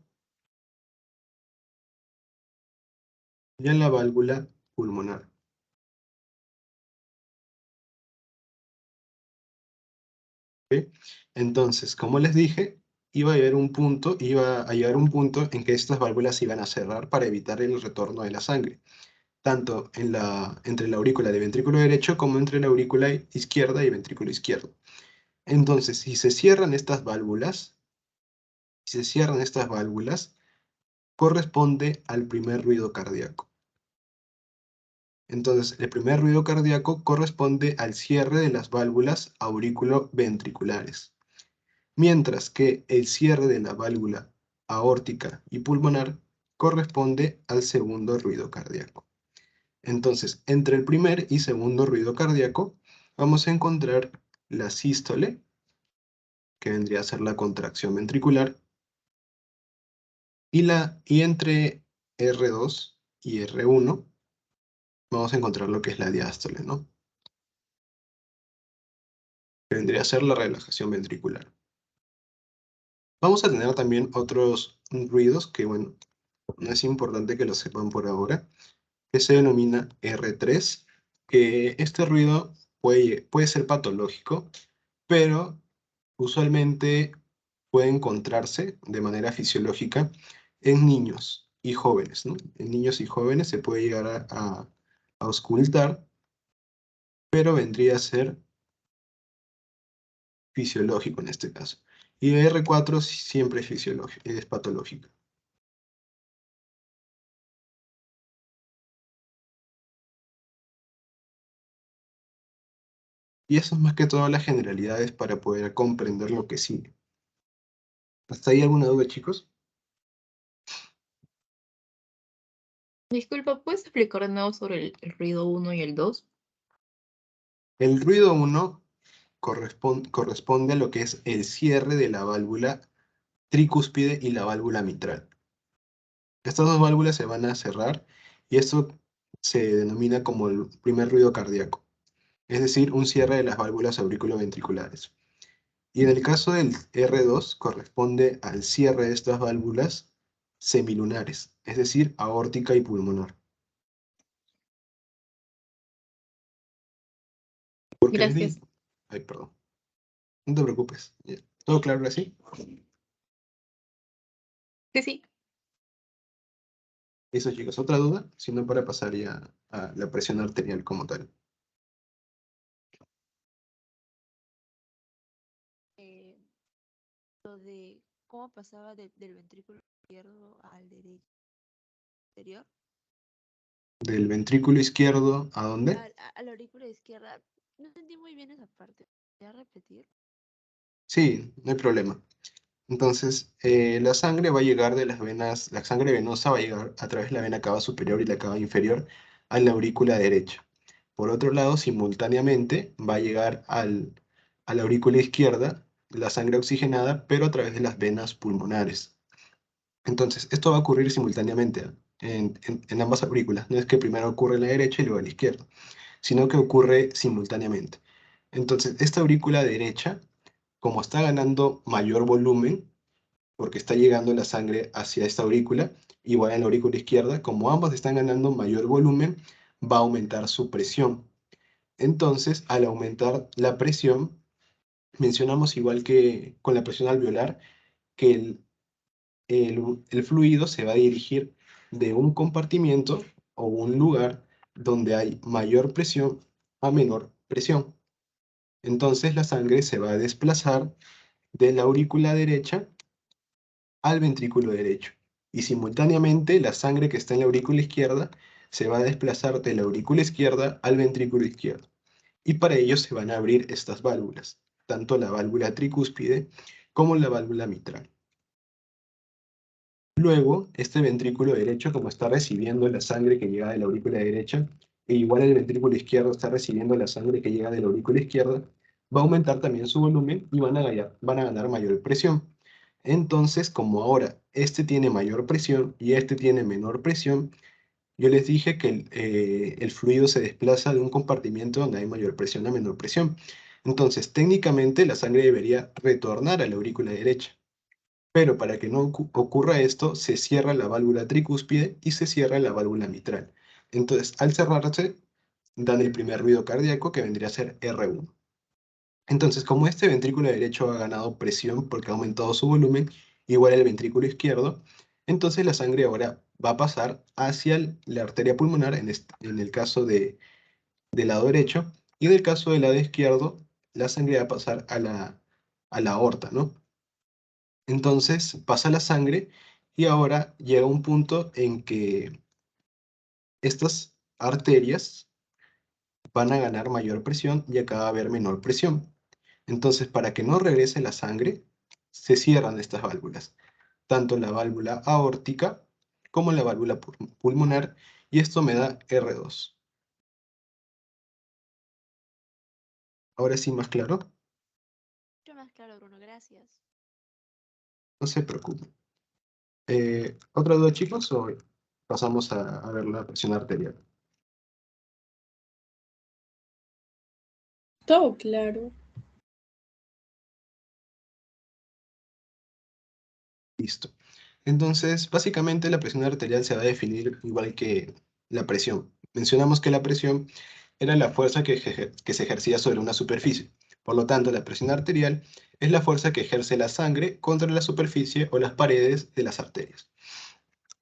y a la válvula pulmonar. ¿Ok? Entonces, como les dije, iba a llegar un punto en que estas válvulas se iban a cerrar para evitar el retorno de la sangre, tanto entre la aurícula de ventrículo derecho como entre la aurícula izquierda y ventrículo izquierdo. Entonces, si se cierran estas válvulas, corresponde al primer ruido cardíaco. Entonces, el primer ruido cardíaco corresponde al cierre de las válvulas aurículo-ventriculares, mientras que el cierre de la válvula aórtica y pulmonar corresponde al segundo ruido cardíaco. Entonces, entre el primer y segundo ruido cardíaco, vamos a encontrar la sístole, que vendría a ser la contracción ventricular, y entre R2 y R1 vamos a encontrar lo que es la diástole, ¿no? Que vendría a ser la relajación ventricular. Vamos a tener también otros ruidos que, bueno, no es importante que lo sepan por ahora, que se denomina R3, que este ruido puede ser patológico, pero usualmente puede encontrarse de manera fisiológica en niños y jóvenes, ¿no? En niños y jóvenes se puede llegar a auscultar, pero vendría a ser fisiológico en este caso. Y R4 siempre es fisiológico, es patológico. Y eso es más que todo las generalidades para poder comprender lo que sigue. ¿Hasta ahí alguna duda, chicos? Disculpa, ¿puedes explicar de nuevo sobre el ruido 1 y el 2? El ruido 1 corresponde a lo que es el cierre de la válvula tricúspide y la válvula mitral. Estas dos válvulas se van a cerrar y esto se denomina como el primer ruido cardíaco, es decir, un cierre de las válvulas auriculoventriculares. Y en el caso del R2 corresponde al cierre de estas válvulas semilunares, es decir, aórtica y pulmonar. Porque les Gracias. di... Ay, perdón. No te preocupes. Ya. ¿Todo claro así? Sí, sí. Eso, chicos. ¿Otra duda? Si no, para pasar ya a la presión arterial como tal. Lo de cómo pasaba del ventrículo izquierdo al derecho anterior, Del ventrículo izquierdo, ¿a dónde? a la aurícula izquierda. No entendí muy bien esa parte. ¿Voy a repetir? Sí, no hay problema. Entonces, la sangre va a llegar de las venas, la sangre venosa va a llegar a través de la vena cava superior y la cava inferior a la aurícula derecha. Por otro lado, simultáneamente va a llegar a la aurícula izquierda la sangre oxigenada, pero a través de las venas pulmonares. Entonces, esto va a ocurrir simultáneamente, ¿ah? En ambas aurículas. No es que primero ocurre en la derecha y luego en la izquierda, sino que ocurre simultáneamente. Entonces, esta aurícula derecha, como está ganando mayor volumen, porque está llegando la sangre hacia esta aurícula, igual en la aurícula izquierda, como ambas están ganando mayor volumen, va a aumentar su presión. Entonces, al aumentar la presión, mencionamos igual que con la presión alveolar, que el fluido se va a dirigir de un compartimiento o un lugar donde hay mayor presión a menor presión. Entonces la sangre se va a desplazar de la aurícula derecha al ventrículo derecho. Y simultáneamente la sangre que está en la aurícula izquierda se va a desplazar de la aurícula izquierda al ventrículo izquierdo. Y para ello se van a abrir estas válvulas, tanto la válvula tricúspide como la válvula mitral. Luego, este ventrículo derecho, como está recibiendo la sangre que llega de la aurícula derecha, e igual el ventrículo izquierdo está recibiendo la sangre que llega de la aurícula izquierda, va a aumentar también su volumen y van a ganar mayor presión. Entonces, como ahora este tiene mayor presión y este tiene menor presión, yo les dije que el fluido se desplaza de un compartimiento donde hay mayor presión a menor presión. Entonces, técnicamente, la sangre debería retornar a la aurícula derecha. Pero para que no ocurra esto, se cierra la válvula tricúspide y se cierra la válvula mitral. Entonces, al cerrarse, dan el primer ruido cardíaco, que vendría a ser R1. Entonces, como este ventrículo derecho ha ganado presión porque ha aumentado su volumen, igual el ventrículo izquierdo, entonces la sangre ahora va a pasar hacia la arteria pulmonar, en el caso del lado derecho, y en el caso del lado izquierdo, la sangre va a pasar a la aorta, ¿no? Entonces pasa la sangre y ahora llega un punto en que estas arterias van a ganar mayor presión y acá va a haber menor presión. Entonces, para que no regrese la sangre, se cierran estas válvulas, tanto la válvula aórtica como la válvula pulmonar, y esto me da R2. Ahora sí, más claro, Mucho más claro, Bruno, gracias. no se preocupen. ¿Otra duda, chicos, o pasamos a ver la presión arterial? Todo claro. Listo. Entonces, básicamente la presión arterial se va a definir igual que la presión. Mencionamos que la presión era la fuerza que se ejercía sobre una superficie. Por lo tanto, la presión arterial es la fuerza que ejerce la sangre contra la superficie o las paredes de las arterias.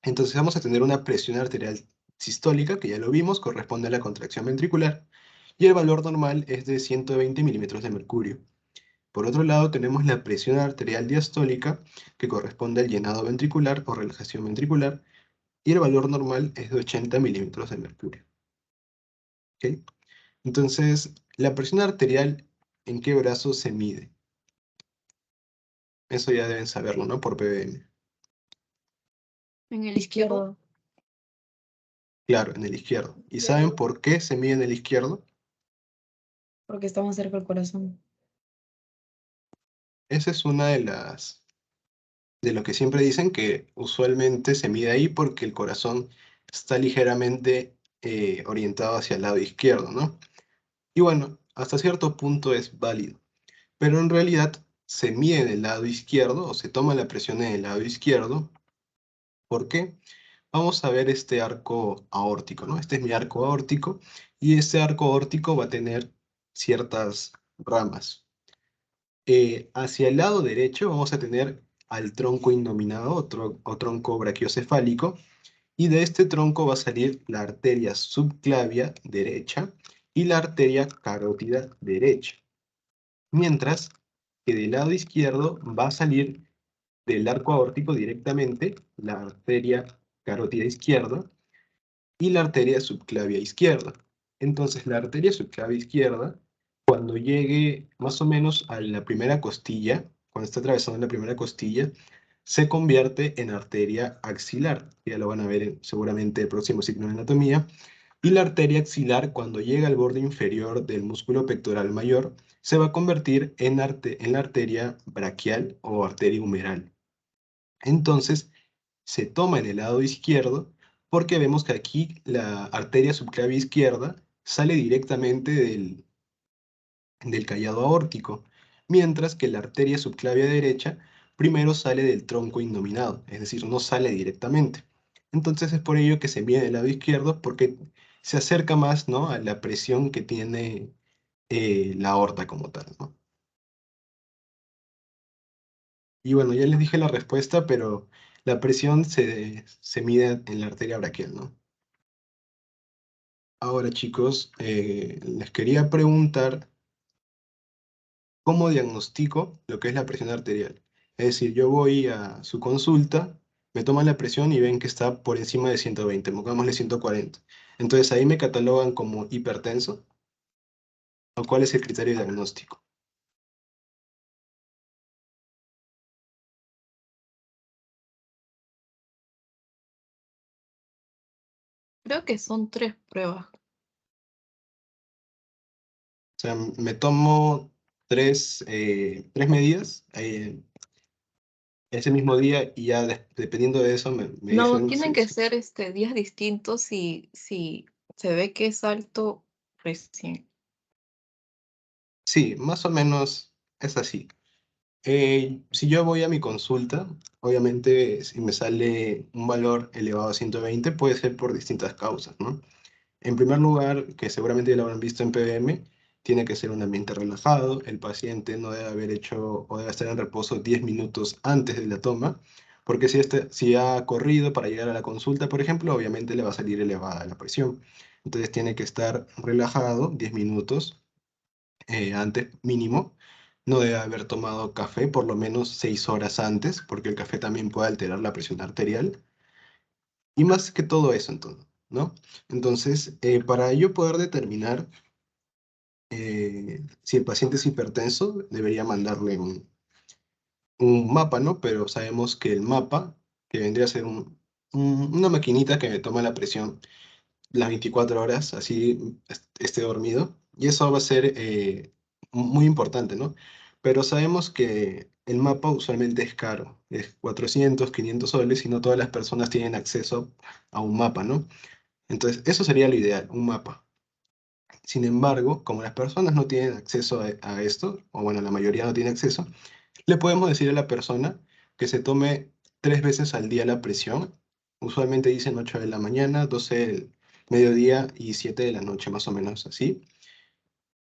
Entonces vamos a tener una presión arterial sistólica, que ya lo vimos, corresponde a la contracción ventricular, y el valor normal es de 120 milímetros de mercurio. Por otro lado, tenemos la presión arterial diastólica, que corresponde al llenado ventricular o relajación ventricular, y el valor normal es de 80 milímetros de mercurio. ¿Ok? Entonces, la presión arterial, ¿en qué brazo se mide? Eso ya deben saberlo, ¿no? Por ppm. En el izquierdo. Claro, en el izquierdo. ¿Y saben por qué se mide en el izquierdo? Porque está más cerca del corazón. Esa es una de lo que siempre dicen, que usualmente se mide ahí porque el corazón está ligeramente orientado hacia el lado izquierdo, ¿no? Y bueno, hasta cierto punto es válido, pero en realidad se mide en el lado izquierdo o se toma la presión en el lado izquierdo. ¿Por qué? Vamos a ver este arco aórtico, ¿no? Este es mi arco aórtico y este arco aórtico va a tener ciertas ramas. Hacia el lado derecho vamos a tener al tronco innominado o tronco brachiocefálico, y de este tronco va a salir la arteria subclavia derecha y la arteria carótida derecha. Mientras que del lado izquierdo va a salir del arco aórtico directamente la arteria carótida izquierda y la arteria subclavia izquierda. Entonces la arteria subclavia izquierda, cuando llegue más o menos a la primera costilla, cuando está atravesando la primera costilla, se convierte en arteria axilar. Ya lo van a ver seguramente el próximo signo de anatomía. Y la arteria axilar, cuando llega al borde inferior del músculo pectoral mayor, se va a convertir en la arteria braquial o arteria humeral. Entonces, se toma en el lado izquierdo porque vemos que aquí la arteria subclavia izquierda sale directamente del callado aórtico, mientras que la arteria subclavia derecha primero sale del tronco innominado, es decir, no sale directamente. Entonces es por ello que se mide el lado izquierdo, porque se acerca más, ¿no?, a la presión que tiene la aorta como tal, ¿no? Y bueno, ya les dije la respuesta, pero la presión se mide en la arteria braquial, ¿no? Ahora, chicos, les quería preguntar cómo diagnostico lo que es la presión arterial. Es decir, yo voy a su consulta, me toman la presión y ven que está por encima de 120, pongámosle 140. Entonces, ahí me catalogan como hipertenso. ¿O cuál es el criterio diagnóstico? Creo que son 3 pruebas. O sea, me tomo tres medidas. ese mismo día y ya dependiendo de eso me No, dicen tienen que si. ser días distintos y si se ve que es alto recién. Sí, más o menos es así. Si yo voy a mi consulta, obviamente si me sale un valor elevado a 120 puede ser por distintas causas, ¿no? En primer lugar, que seguramente ya lo habrán visto en PBM, tiene que ser un ambiente relajado, el paciente no debe haber hecho o debe estar en reposo 10 minutos antes de la toma, porque si ha corrido para llegar a la consulta, por ejemplo, obviamente le va a salir elevada la presión. Entonces tiene que estar relajado 10 minutos antes mínimo. No debe haber tomado café por lo menos 6 horas antes, porque el café también puede alterar la presión arterial. Y más que todo eso, entonces, ¿no? Entonces, para yo poder determinar si el paciente es hipertenso, debería mandarle un mapa, ¿no? Pero sabemos que el mapa, que vendría a ser una maquinita que me toma la presión las 24 horas, así esté dormido. Y eso va a ser muy importante, ¿no? Pero sabemos que el mapa usualmente es caro, es 400, 500 soles y no todas las personas tienen acceso a un mapa, ¿no? Entonces, eso sería lo ideal, un mapa. Sin embargo, como las personas no tienen acceso a esto, o bueno, la mayoría no tiene acceso, le podemos decir a la persona que se tome 3 veces al día la presión. Usualmente dicen 8 de la mañana, 12 del mediodía y 7 de la noche, más o menos así.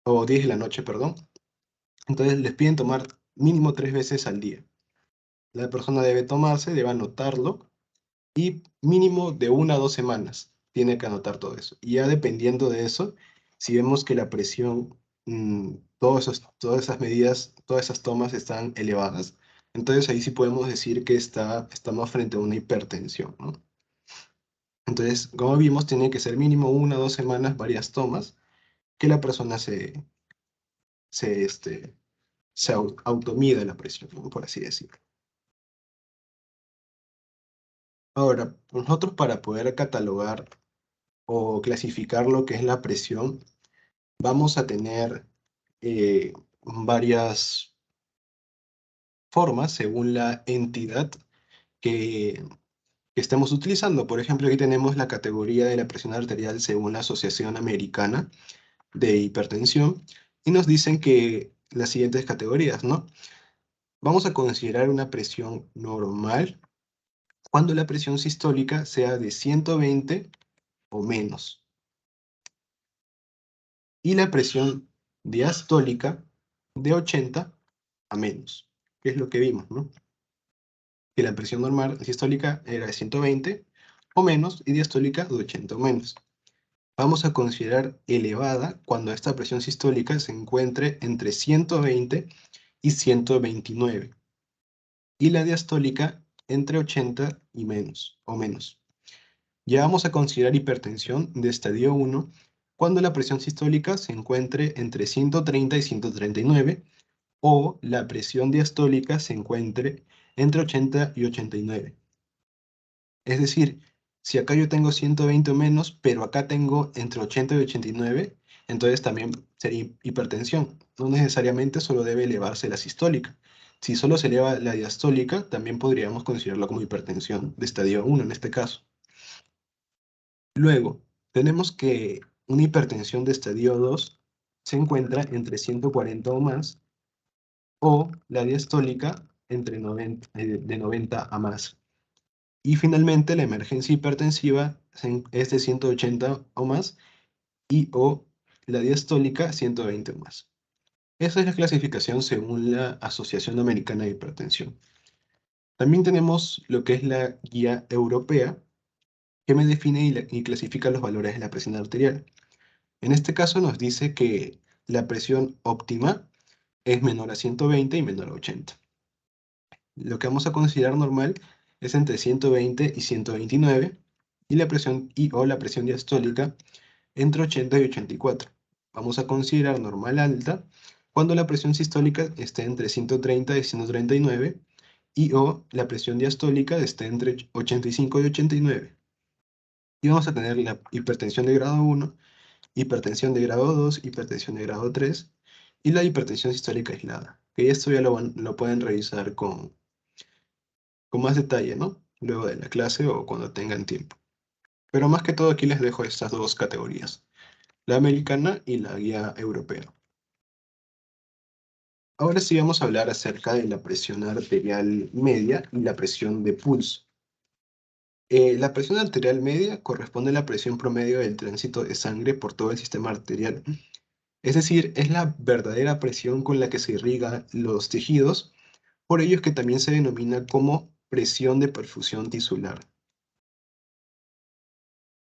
O 10 de la noche, perdón. Entonces les piden tomar mínimo 3 veces al día. La persona debe tomarse, debe anotarlo y mínimo de 1 a 2 semanas tiene que anotar todo eso. Y ya dependiendo de eso, si vemos que la presión, todas esas medidas, todas esas tomas están elevadas, entonces ahí sí podemos decir que estamos frente a una hipertensión, ¿no? Entonces, como vimos, tiene que ser mínimo 1 a 2 semanas, varias tomas, que la persona se, este, se automida la presión, ¿no? Por así decirlo. Ahora, nosotros para poder catalogar o clasificar lo que es la presión, vamos a tener varias formas según la entidad que, que estemos utilizando. Por ejemplo, aquí tenemos la categoría de la presión arterial según la Asociación Americana de Hipertensión y nos dicen que las siguientes categorías, ¿no? Vamos a considerar una presión normal cuando la presión sistólica sea de 120 o menos y la presión diastólica de 80 a menos, que es lo que vimos, ¿no? Que la presión normal sistólica era de 120 o menos y diastólica de 80 o menos. Vamos a considerar elevada cuando esta presión sistólica se encuentre entre 120 y 129 y la diastólica entre 80 y menos o menos. Ya vamos a considerar hipertensión de estadio 1 cuando la presión sistólica se encuentre entre 130 y 139 o la presión diastólica se encuentre entre 80 y 89. Es decir, si acá yo tengo 120 o menos, pero acá tengo entre 80 y 89, entonces también sería hipertensión. No necesariamente solo debe elevarse la sistólica. Si solo se eleva la diastólica, también podríamos considerarlo como hipertensión de estadio 1 en este caso. Luego, tenemos que una hipertensión de estadio 2 se encuentra entre 140 o más, o la diastólica entre 90, de 90 a más. Y finalmente, la emergencia hipertensiva es de 180 o más y o la diastólica 120 o más. Esa es la clasificación según la Asociación Americana de Hipertensión. También tenemos lo que es la guía europea, que me define y clasifica los valores de la presión arterial. En este caso nos dice que la presión óptima es menor a 120 y menor a 80. Lo que vamos a considerar normal es entre 120 y 129 y la presión o la presión diastólica entre 80 y 84. Vamos a considerar normal alta cuando la presión sistólica esté entre 130 y 139 y o la presión diastólica esté entre 85 y 89. Y vamos a tener la hipertensión de grado 1, hipertensión de grado 2, hipertensión de grado 3 y la hipertensión sistólica aislada. Que esto ya lo pueden revisar con más detalle, ¿no? Luego de la clase o cuando tengan tiempo. Pero más que todo aquí les dejo estas dos categorías, la americana y la guía europea. Ahora sí vamos a hablar acerca de la presión arterial media y la presión de pulso. La presión arterial media corresponde a la presión promedio del tránsito de sangre por todo el sistema arterial. Es decir, es la verdadera presión con la que se irrigan los tejidos, por ello es que también se denomina como presión de perfusión tisular.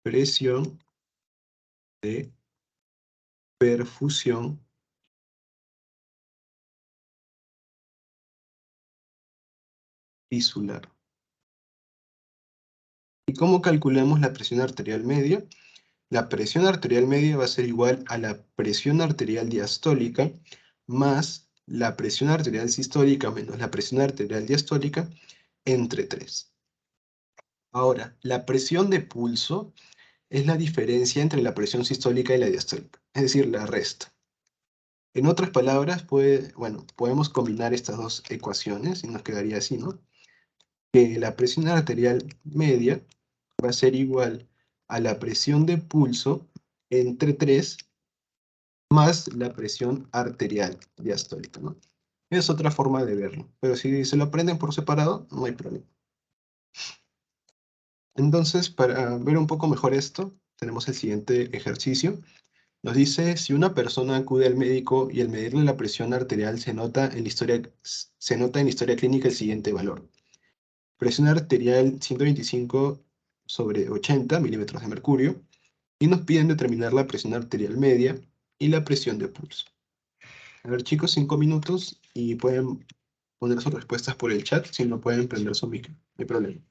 Presión de perfusión tisular. ¿Y cómo calculamos la presión arterial media? La presión arterial media va a ser igual a la presión arterial diastólica más la presión arterial sistólica menos la presión arterial diastólica entre 3. Ahora, la presión de pulso es la diferencia entre la presión sistólica y la diastólica, es decir, la resta. En otras palabras, podemos combinar estas dos ecuaciones y nos quedaría así, ¿no? Que la presión arterial media va a ser igual a la presión de pulso entre 3 más la presión arterial diastólica, ¿no? Es otra forma de verlo, pero si se lo aprenden por separado, no hay problema. Entonces, para ver un poco mejor esto, tenemos el siguiente ejercicio. Nos dice, si una persona acude al médico y al medirle la presión arterial se nota en la historia clínica el siguiente valor. Presión arterial 125/80 milímetros de mercurio, y nos piden determinar la presión arterial media y la presión de pulso. A ver, chicos, 5 minutos y pueden poner sus respuestas por el chat, si no pueden prender su micro, no hay problema.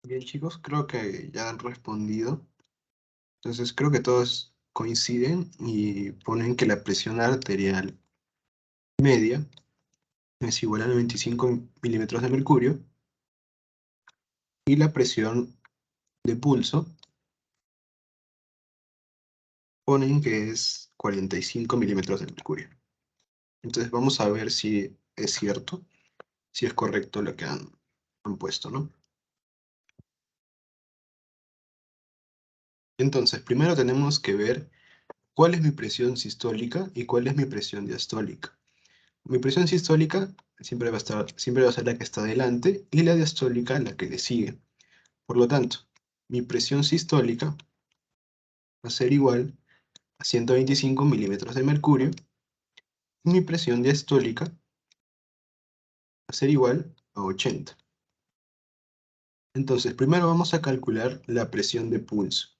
Bien, chicos, creo que ya han respondido. Entonces, creo que todos coinciden y ponen que la presión arterial media es igual a 95 milímetros de mercurio y la presión de pulso ponen que es 45 milímetros de mercurio. Entonces, vamos a ver si es cierto, si es correcto lo que han puesto, ¿no? Entonces, primero tenemos que ver cuál es mi presión sistólica y cuál es mi presión diastólica. Mi presión sistólica siempre va a ser la que está delante y la diastólica la que le sigue. Por lo tanto, mi presión sistólica va a ser igual a 125 milímetros de mercurio y mi presión diastólica va a ser igual a 80. Entonces, primero vamos a calcular la presión de pulso.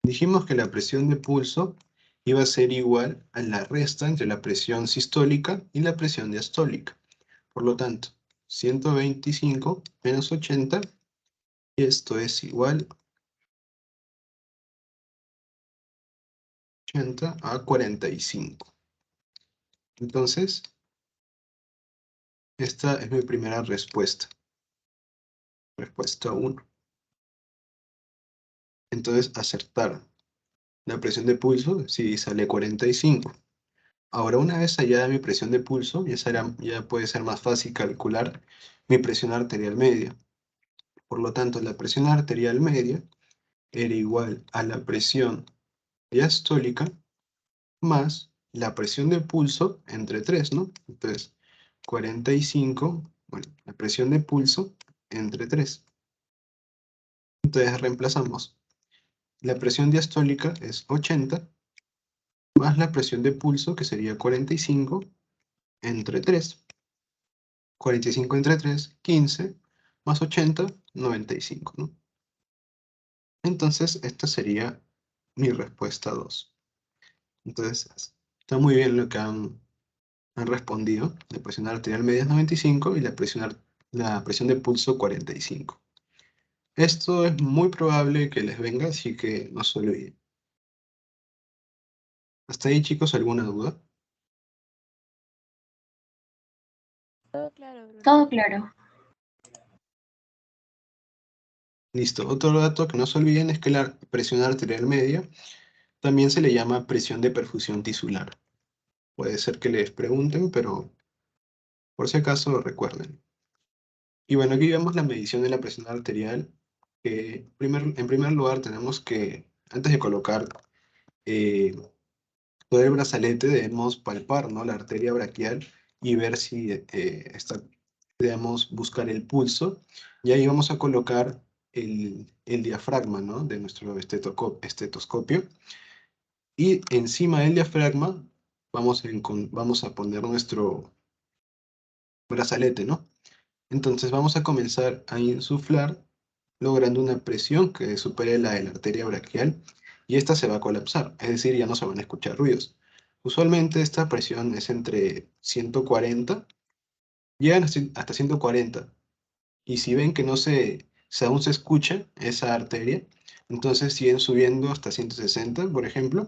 Dijimos que la presión de pulso iba a ser igual a la resta entre la presión sistólica y la presión diastólica. Por lo tanto, 125 menos 80, esto es igual a 80 a 45. Entonces, Esta es mi primera respuesta. Respuesta 1. Entonces, acertar. La presión de pulso, sí, sale 45. Ahora, una vez hallada mi presión de pulso, ya puede ser más fácil calcular mi presión arterial media. Por lo tanto, la presión arterial media era igual a la presión diastólica más la presión de pulso entre 3, ¿no? Entonces, 45, bueno, la presión de pulso entre 3. Entonces, reemplazamos. La presión diastólica es 80, más la presión de pulso, que sería 45, entre 3. 45 entre 3, 15, más 80, 95, ¿no? Entonces, esta sería mi respuesta 2. Entonces, está muy bien lo que han respondido. La presión arterial media es 95 y la presión de pulso 45. Esto es muy probable que les venga, así que no se olviden. ¿Hasta ahí, chicos, alguna duda? Todo claro, Bruno. Todo claro. Listo. Otro dato que no se olviden es que la presión arterial media también se le llama presión de perfusión tisular. Puede ser que les pregunten, pero por si acaso recuerden. Y bueno, aquí vemos la medición de la presión arterial. En primer lugar tenemos que, antes de colocar todo el brazalete, debemos palpar, ¿no?, la arteria braquial y ver si debemos buscar el pulso. Y ahí vamos a colocar el diafragma, ¿no?, de nuestro estetoscopio. Y encima del diafragma vamos a poner nuestro brazalete, ¿no? Entonces vamos a comenzar a insuflar, logrando una presión que supere la de la arteria braquial, y esta se va a colapsar, es decir, ya no se van a escuchar ruidos. Usualmente esta presión es entre 140, llegan hasta 140, y si ven que aún se escucha esa arteria, entonces siguen subiendo hasta 160, por ejemplo,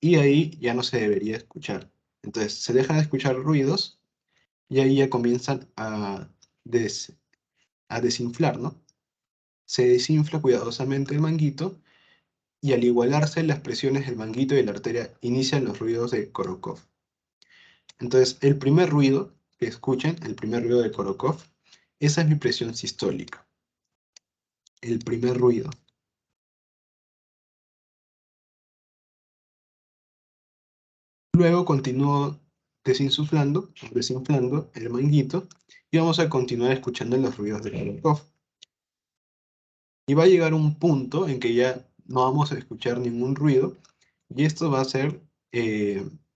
y ahí ya no se debería escuchar. Entonces se dejan de escuchar ruidos, y ahí ya comienzan a desinflar, ¿no? Se desinfla cuidadosamente el manguito y al igualarse las presiones del manguito y de la arteria inician los ruidos de Korokov. Entonces, el primer ruido que escuchen, el primer ruido de Korokov, esa es mi presión sistólica. El primer ruido. Luego continúo desinflando el manguito y vamos a continuar escuchando los ruidos de Korokov. Y va a llegar un punto en que ya no vamos a escuchar ningún ruido, y esto va a ser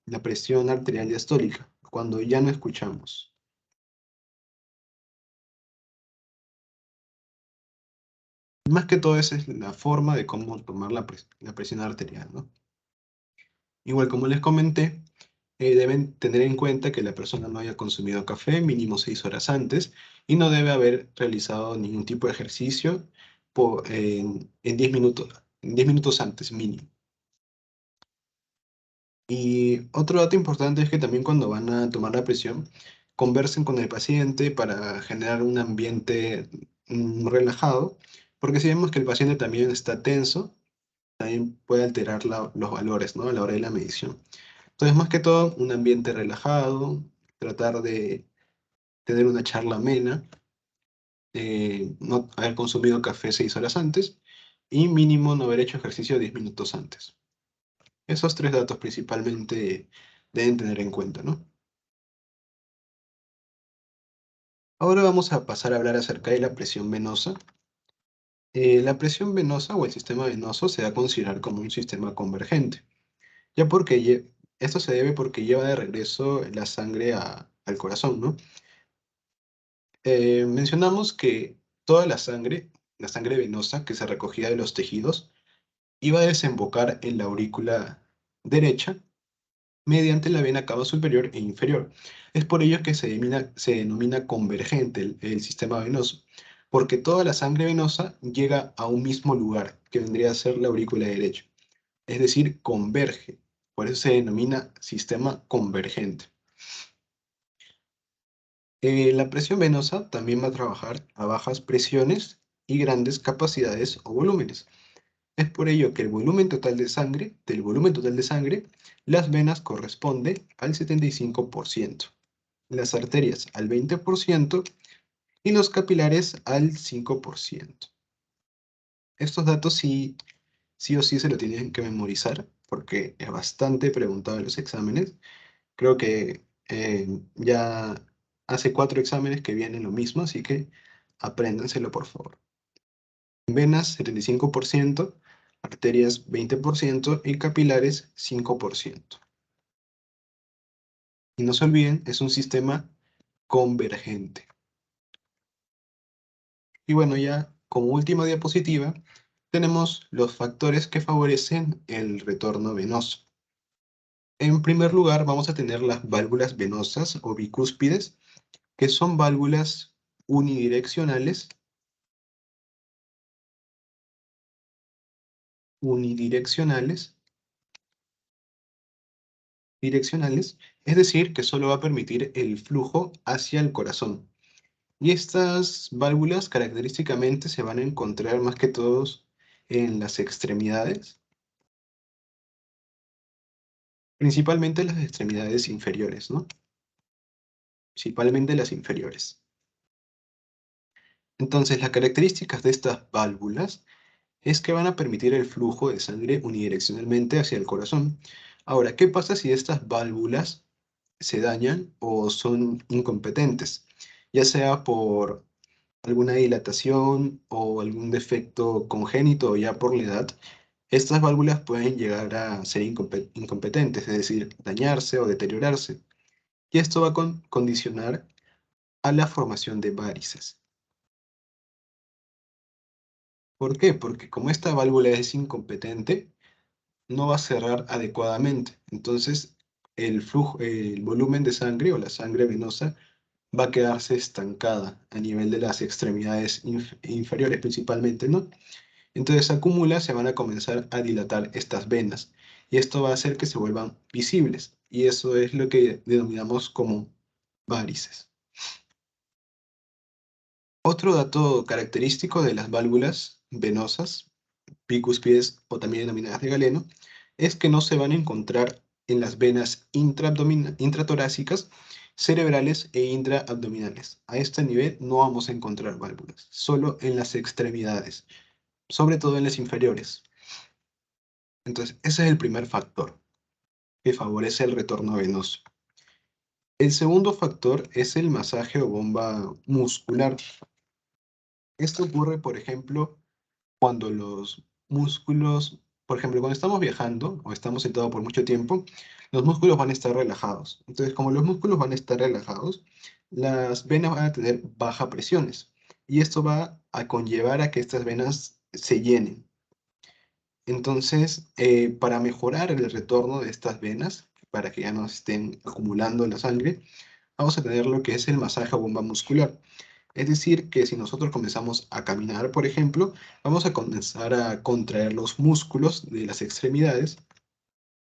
la presión arterial diastólica, cuando ya no escuchamos. Más que todo, esa es la forma de cómo tomar la presión arterial, ¿no? Igual como les comenté, deben tener en cuenta que la persona no haya consumido café mínimo 6 horas antes y no debe haber realizado ningún tipo de ejercicio en 10 minutos antes mínimo. Y otro dato importante es que también cuando van a tomar la presión, conversen con el paciente para generar un ambiente relajado, porque si vemos que el paciente también está tenso, también puede alterar los valores, ¿no?, a la hora de la medición. Entonces, más que todo, un ambiente relajado, tratar de tener una charla amena, no haber consumido café 6 horas antes y mínimo no haber hecho ejercicio 10 minutos antes. Esos 3 datos principalmente deben tener en cuenta, ¿no? Ahora vamos a pasar a hablar acerca de la presión venosa. La presión venosa o el sistema venoso se va a considerar como un sistema convergente, ya porque esto se debe porque lleva de regreso la sangre al corazón, ¿no? Mencionamos que toda la sangre venosa que se recogía de los tejidos, iba a desembocar en la aurícula derecha mediante la vena cava superior e inferior. Es por ello que se denomina convergente el sistema venoso, porque toda la sangre venosa llega a un mismo lugar, que vendría a ser la aurícula derecha. Es decir, converge. Por eso se denomina sistema convergente. La presión venosa también va a trabajar a bajas presiones y grandes capacidades o volúmenes. Es por ello que el volumen total de sangre, del volumen total de sangre, las venas corresponde al 75%, las arterias al 20% y los capilares al 5%. Estos datos sí o sí se lo tienen que memorizar porque es bastante preguntado en los exámenes. Creo que ya hace 4 exámenes que vienen lo mismo, así que apréndanselo por favor. Venas 75%, arterias 20% y capilares 5%. Y no se olviden, es un sistema convergente. Y bueno, ya como última diapositiva, tenemos los factores que favorecen el retorno venoso. En primer lugar, vamos a tener las válvulas venosas o bicúspides, que son válvulas unidireccionales, es decir, que solo va a permitir el flujo hacia el corazón. Y estas válvulas característicamente se van a encontrar más que todos en las extremidades, principalmente las extremidades inferiores, ¿no? Principalmente las inferiores. Entonces, las características de estas válvulas es que van a permitir el flujo de sangre unidireccionalmente hacia el corazón. Ahora, ¿qué pasa si estas válvulas se dañan o son incompetentes? Ya sea por alguna dilatación o algún defecto congénito o ya por la edad, estas válvulas pueden llegar a ser incompetentes, es decir, dañarse o deteriorarse. Y esto va a condicionar a la formación de varices. ¿Por qué? Porque como esta válvula es incompetente, no va a cerrar adecuadamente. Entonces, el flujo, el volumen de sangre o la sangre venosa va a quedarse estancada a nivel de las extremidades inferiores principalmente, ¿no? Entonces se acumula, se van a comenzar a dilatar estas venas y esto va a hacer que se vuelvan visibles y eso es lo que denominamos como varices. Otro dato característico de las válvulas venosas, bicúspides o también denominadas de Galeno, es que no se van a encontrar en las venas intratorácicas, cerebrales e intraabdominales. A este nivel no vamos a encontrar válvulas, solo en las extremidades, sobre todo en las inferiores. Entonces, ese es el primer factor que favorece el retorno venoso. El segundo factor es el masaje o bomba muscular. Esto ocurre, por ejemplo, cuando los músculos, por ejemplo, cuando estamos viajando o estamos sentados por mucho tiempo, los músculos van a estar relajados. Entonces, como los músculos van a estar relajados, las venas van a tener baja presiones y esto va a conllevar a que estas venas se llenen. Entonces, para mejorar el retorno de estas venas, para que ya no estén acumulando la sangre, vamos a tener lo que es el masaje a bomba muscular. Es decir, que si nosotros comenzamos a caminar, por ejemplo, vamos a comenzar a contraer los músculos de las extremidades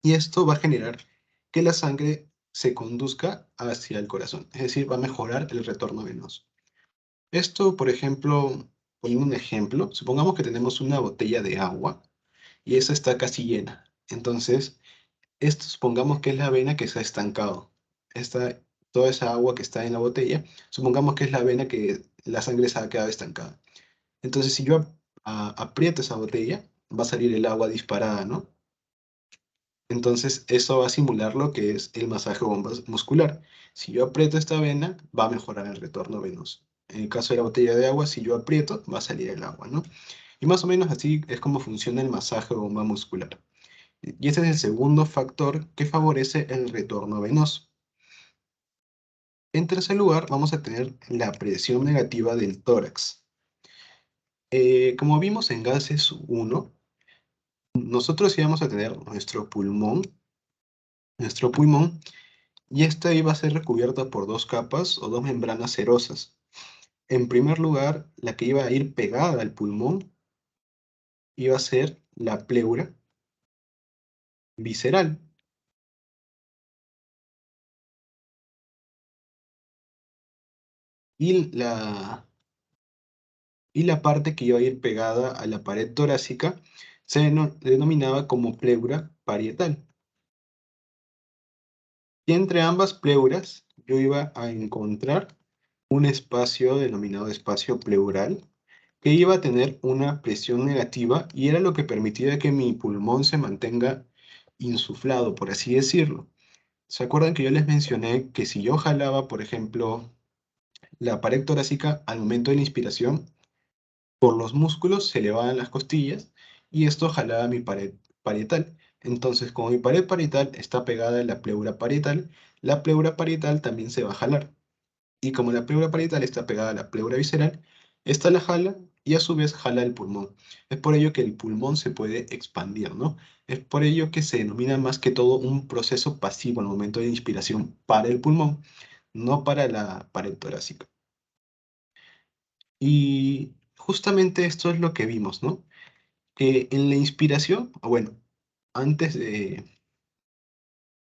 y esto va a generar que la sangre se conduzca hacia el corazón. Es decir, va a mejorar el retorno venoso. Esto, por ejemplo, poniendo un ejemplo, supongamos que tenemos una botella de agua y esa está casi llena. Entonces, esto supongamos que es la vena que se ha estancado. Toda esa agua que está en la botella, supongamos que es la vena que la sangre se ha quedado estancada. Entonces, si yo aprieto esa botella, va a salir el agua disparada, ¿no? Entonces, eso va a simular lo que es el masaje bomba muscular. Si yo aprieto esta vena, va a mejorar el retorno venoso. En el caso de la botella de agua, si yo aprieto, va a salir el agua, ¿no? Y más o menos así es como funciona el masaje bomba muscular. Y ese es el segundo factor que favorece el retorno venoso. En tercer lugar, vamos a tener la presión negativa del tórax. Como vimos en gases 1, nosotros íbamos a tener nuestro pulmón, y esta iba a ser recubierta por dos capas o dos membranas serosas. En primer lugar, la que iba a ir pegada al pulmón iba a ser la pleura visceral. y la parte que iba a ir pegada a la pared torácica se denominaba como pleura parietal. Y entre ambas pleuras yo iba a encontrar un espacio denominado espacio pleural que iba a tener una presión negativa y era lo que permitía que mi pulmón se mantenga insuflado, por así decirlo. ¿Se acuerdan que yo les mencioné que si yo jalaba, por ejemplo, la pared torácica al momento de la inspiración, por los músculos se elevaban las costillas y esto jalaba mi pared parietal? Entonces, como mi pared parietal está pegada a la pleura parietal también se va a jalar. Y como la pleura parietal está pegada a la pleura visceral, esta la jala y a su vez jala el pulmón. Es por ello que el pulmón se puede expandir, ¿no? Es por ello que se denomina más que todo un proceso pasivo al momento de inspiración para el pulmón, no para la pared torácica. Y justamente esto es lo que vimos, ¿no? Que en la inspiración, o bueno, antes de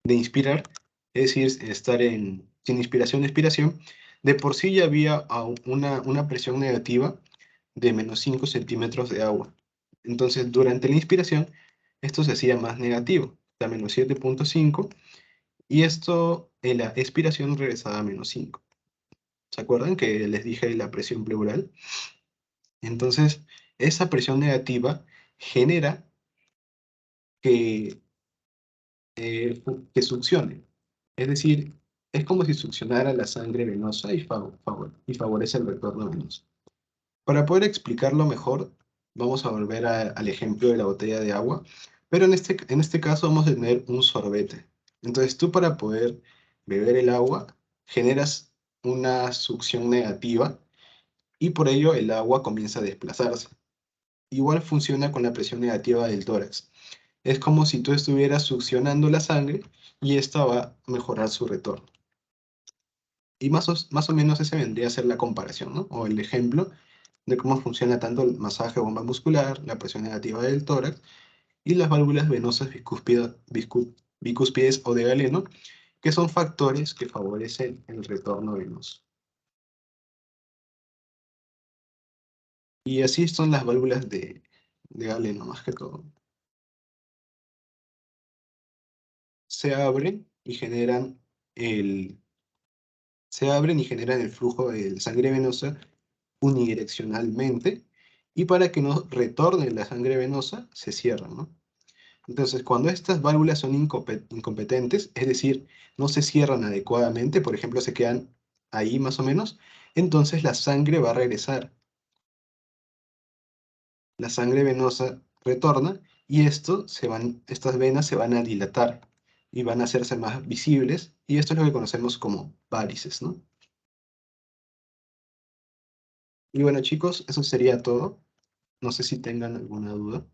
inspirar, es decir, estar sin inspiración, expiración, de por sí ya había una presión negativa de menos 5 centímetros de agua. Entonces, durante la inspiración, esto se hacía más negativo, a menos 7,5, y esto en la expiración regresaba a menos 5. ¿Se acuerdan que les dije la presión pleural? Entonces, esa presión negativa genera que que succione. Es decir, es como si succionara la sangre venosa y favorece el retorno venoso. Para poder explicarlo mejor, vamos a volver al ejemplo de la botella de agua, pero en este caso vamos a tener un sorbete. Entonces tú, para poder beber el agua, generas una succión negativa y por ello el agua comienza a desplazarse. Igual funciona con la presión negativa del tórax. Es como si tú estuvieras succionando la sangre y esta va a mejorar su retorno. Y más o menos ese vendría a ser la comparación, ¿no? O el ejemplo de cómo funciona tanto el masaje bomba muscular, la presión negativa del tórax y las válvulas venosas bicúspides o de Galeno, que son factores que favorecen el retorno venoso. Y así son las válvulas de Galeno, más que todo. Se abren y generan el flujo de sangre venosa unidireccionalmente, y para que no retorne la sangre venosa, se cierran, ¿no? Entonces, cuando estas válvulas son incompetentes, es decir, no se cierran adecuadamente, por ejemplo, se quedan ahí más o menos, entonces la sangre va a regresar. La sangre venosa retorna y estas venas se van a dilatar y van a hacerse más visibles, y esto es lo que conocemos como varices, ¿no? Y bueno, chicos, eso sería todo. No sé si tengan alguna duda.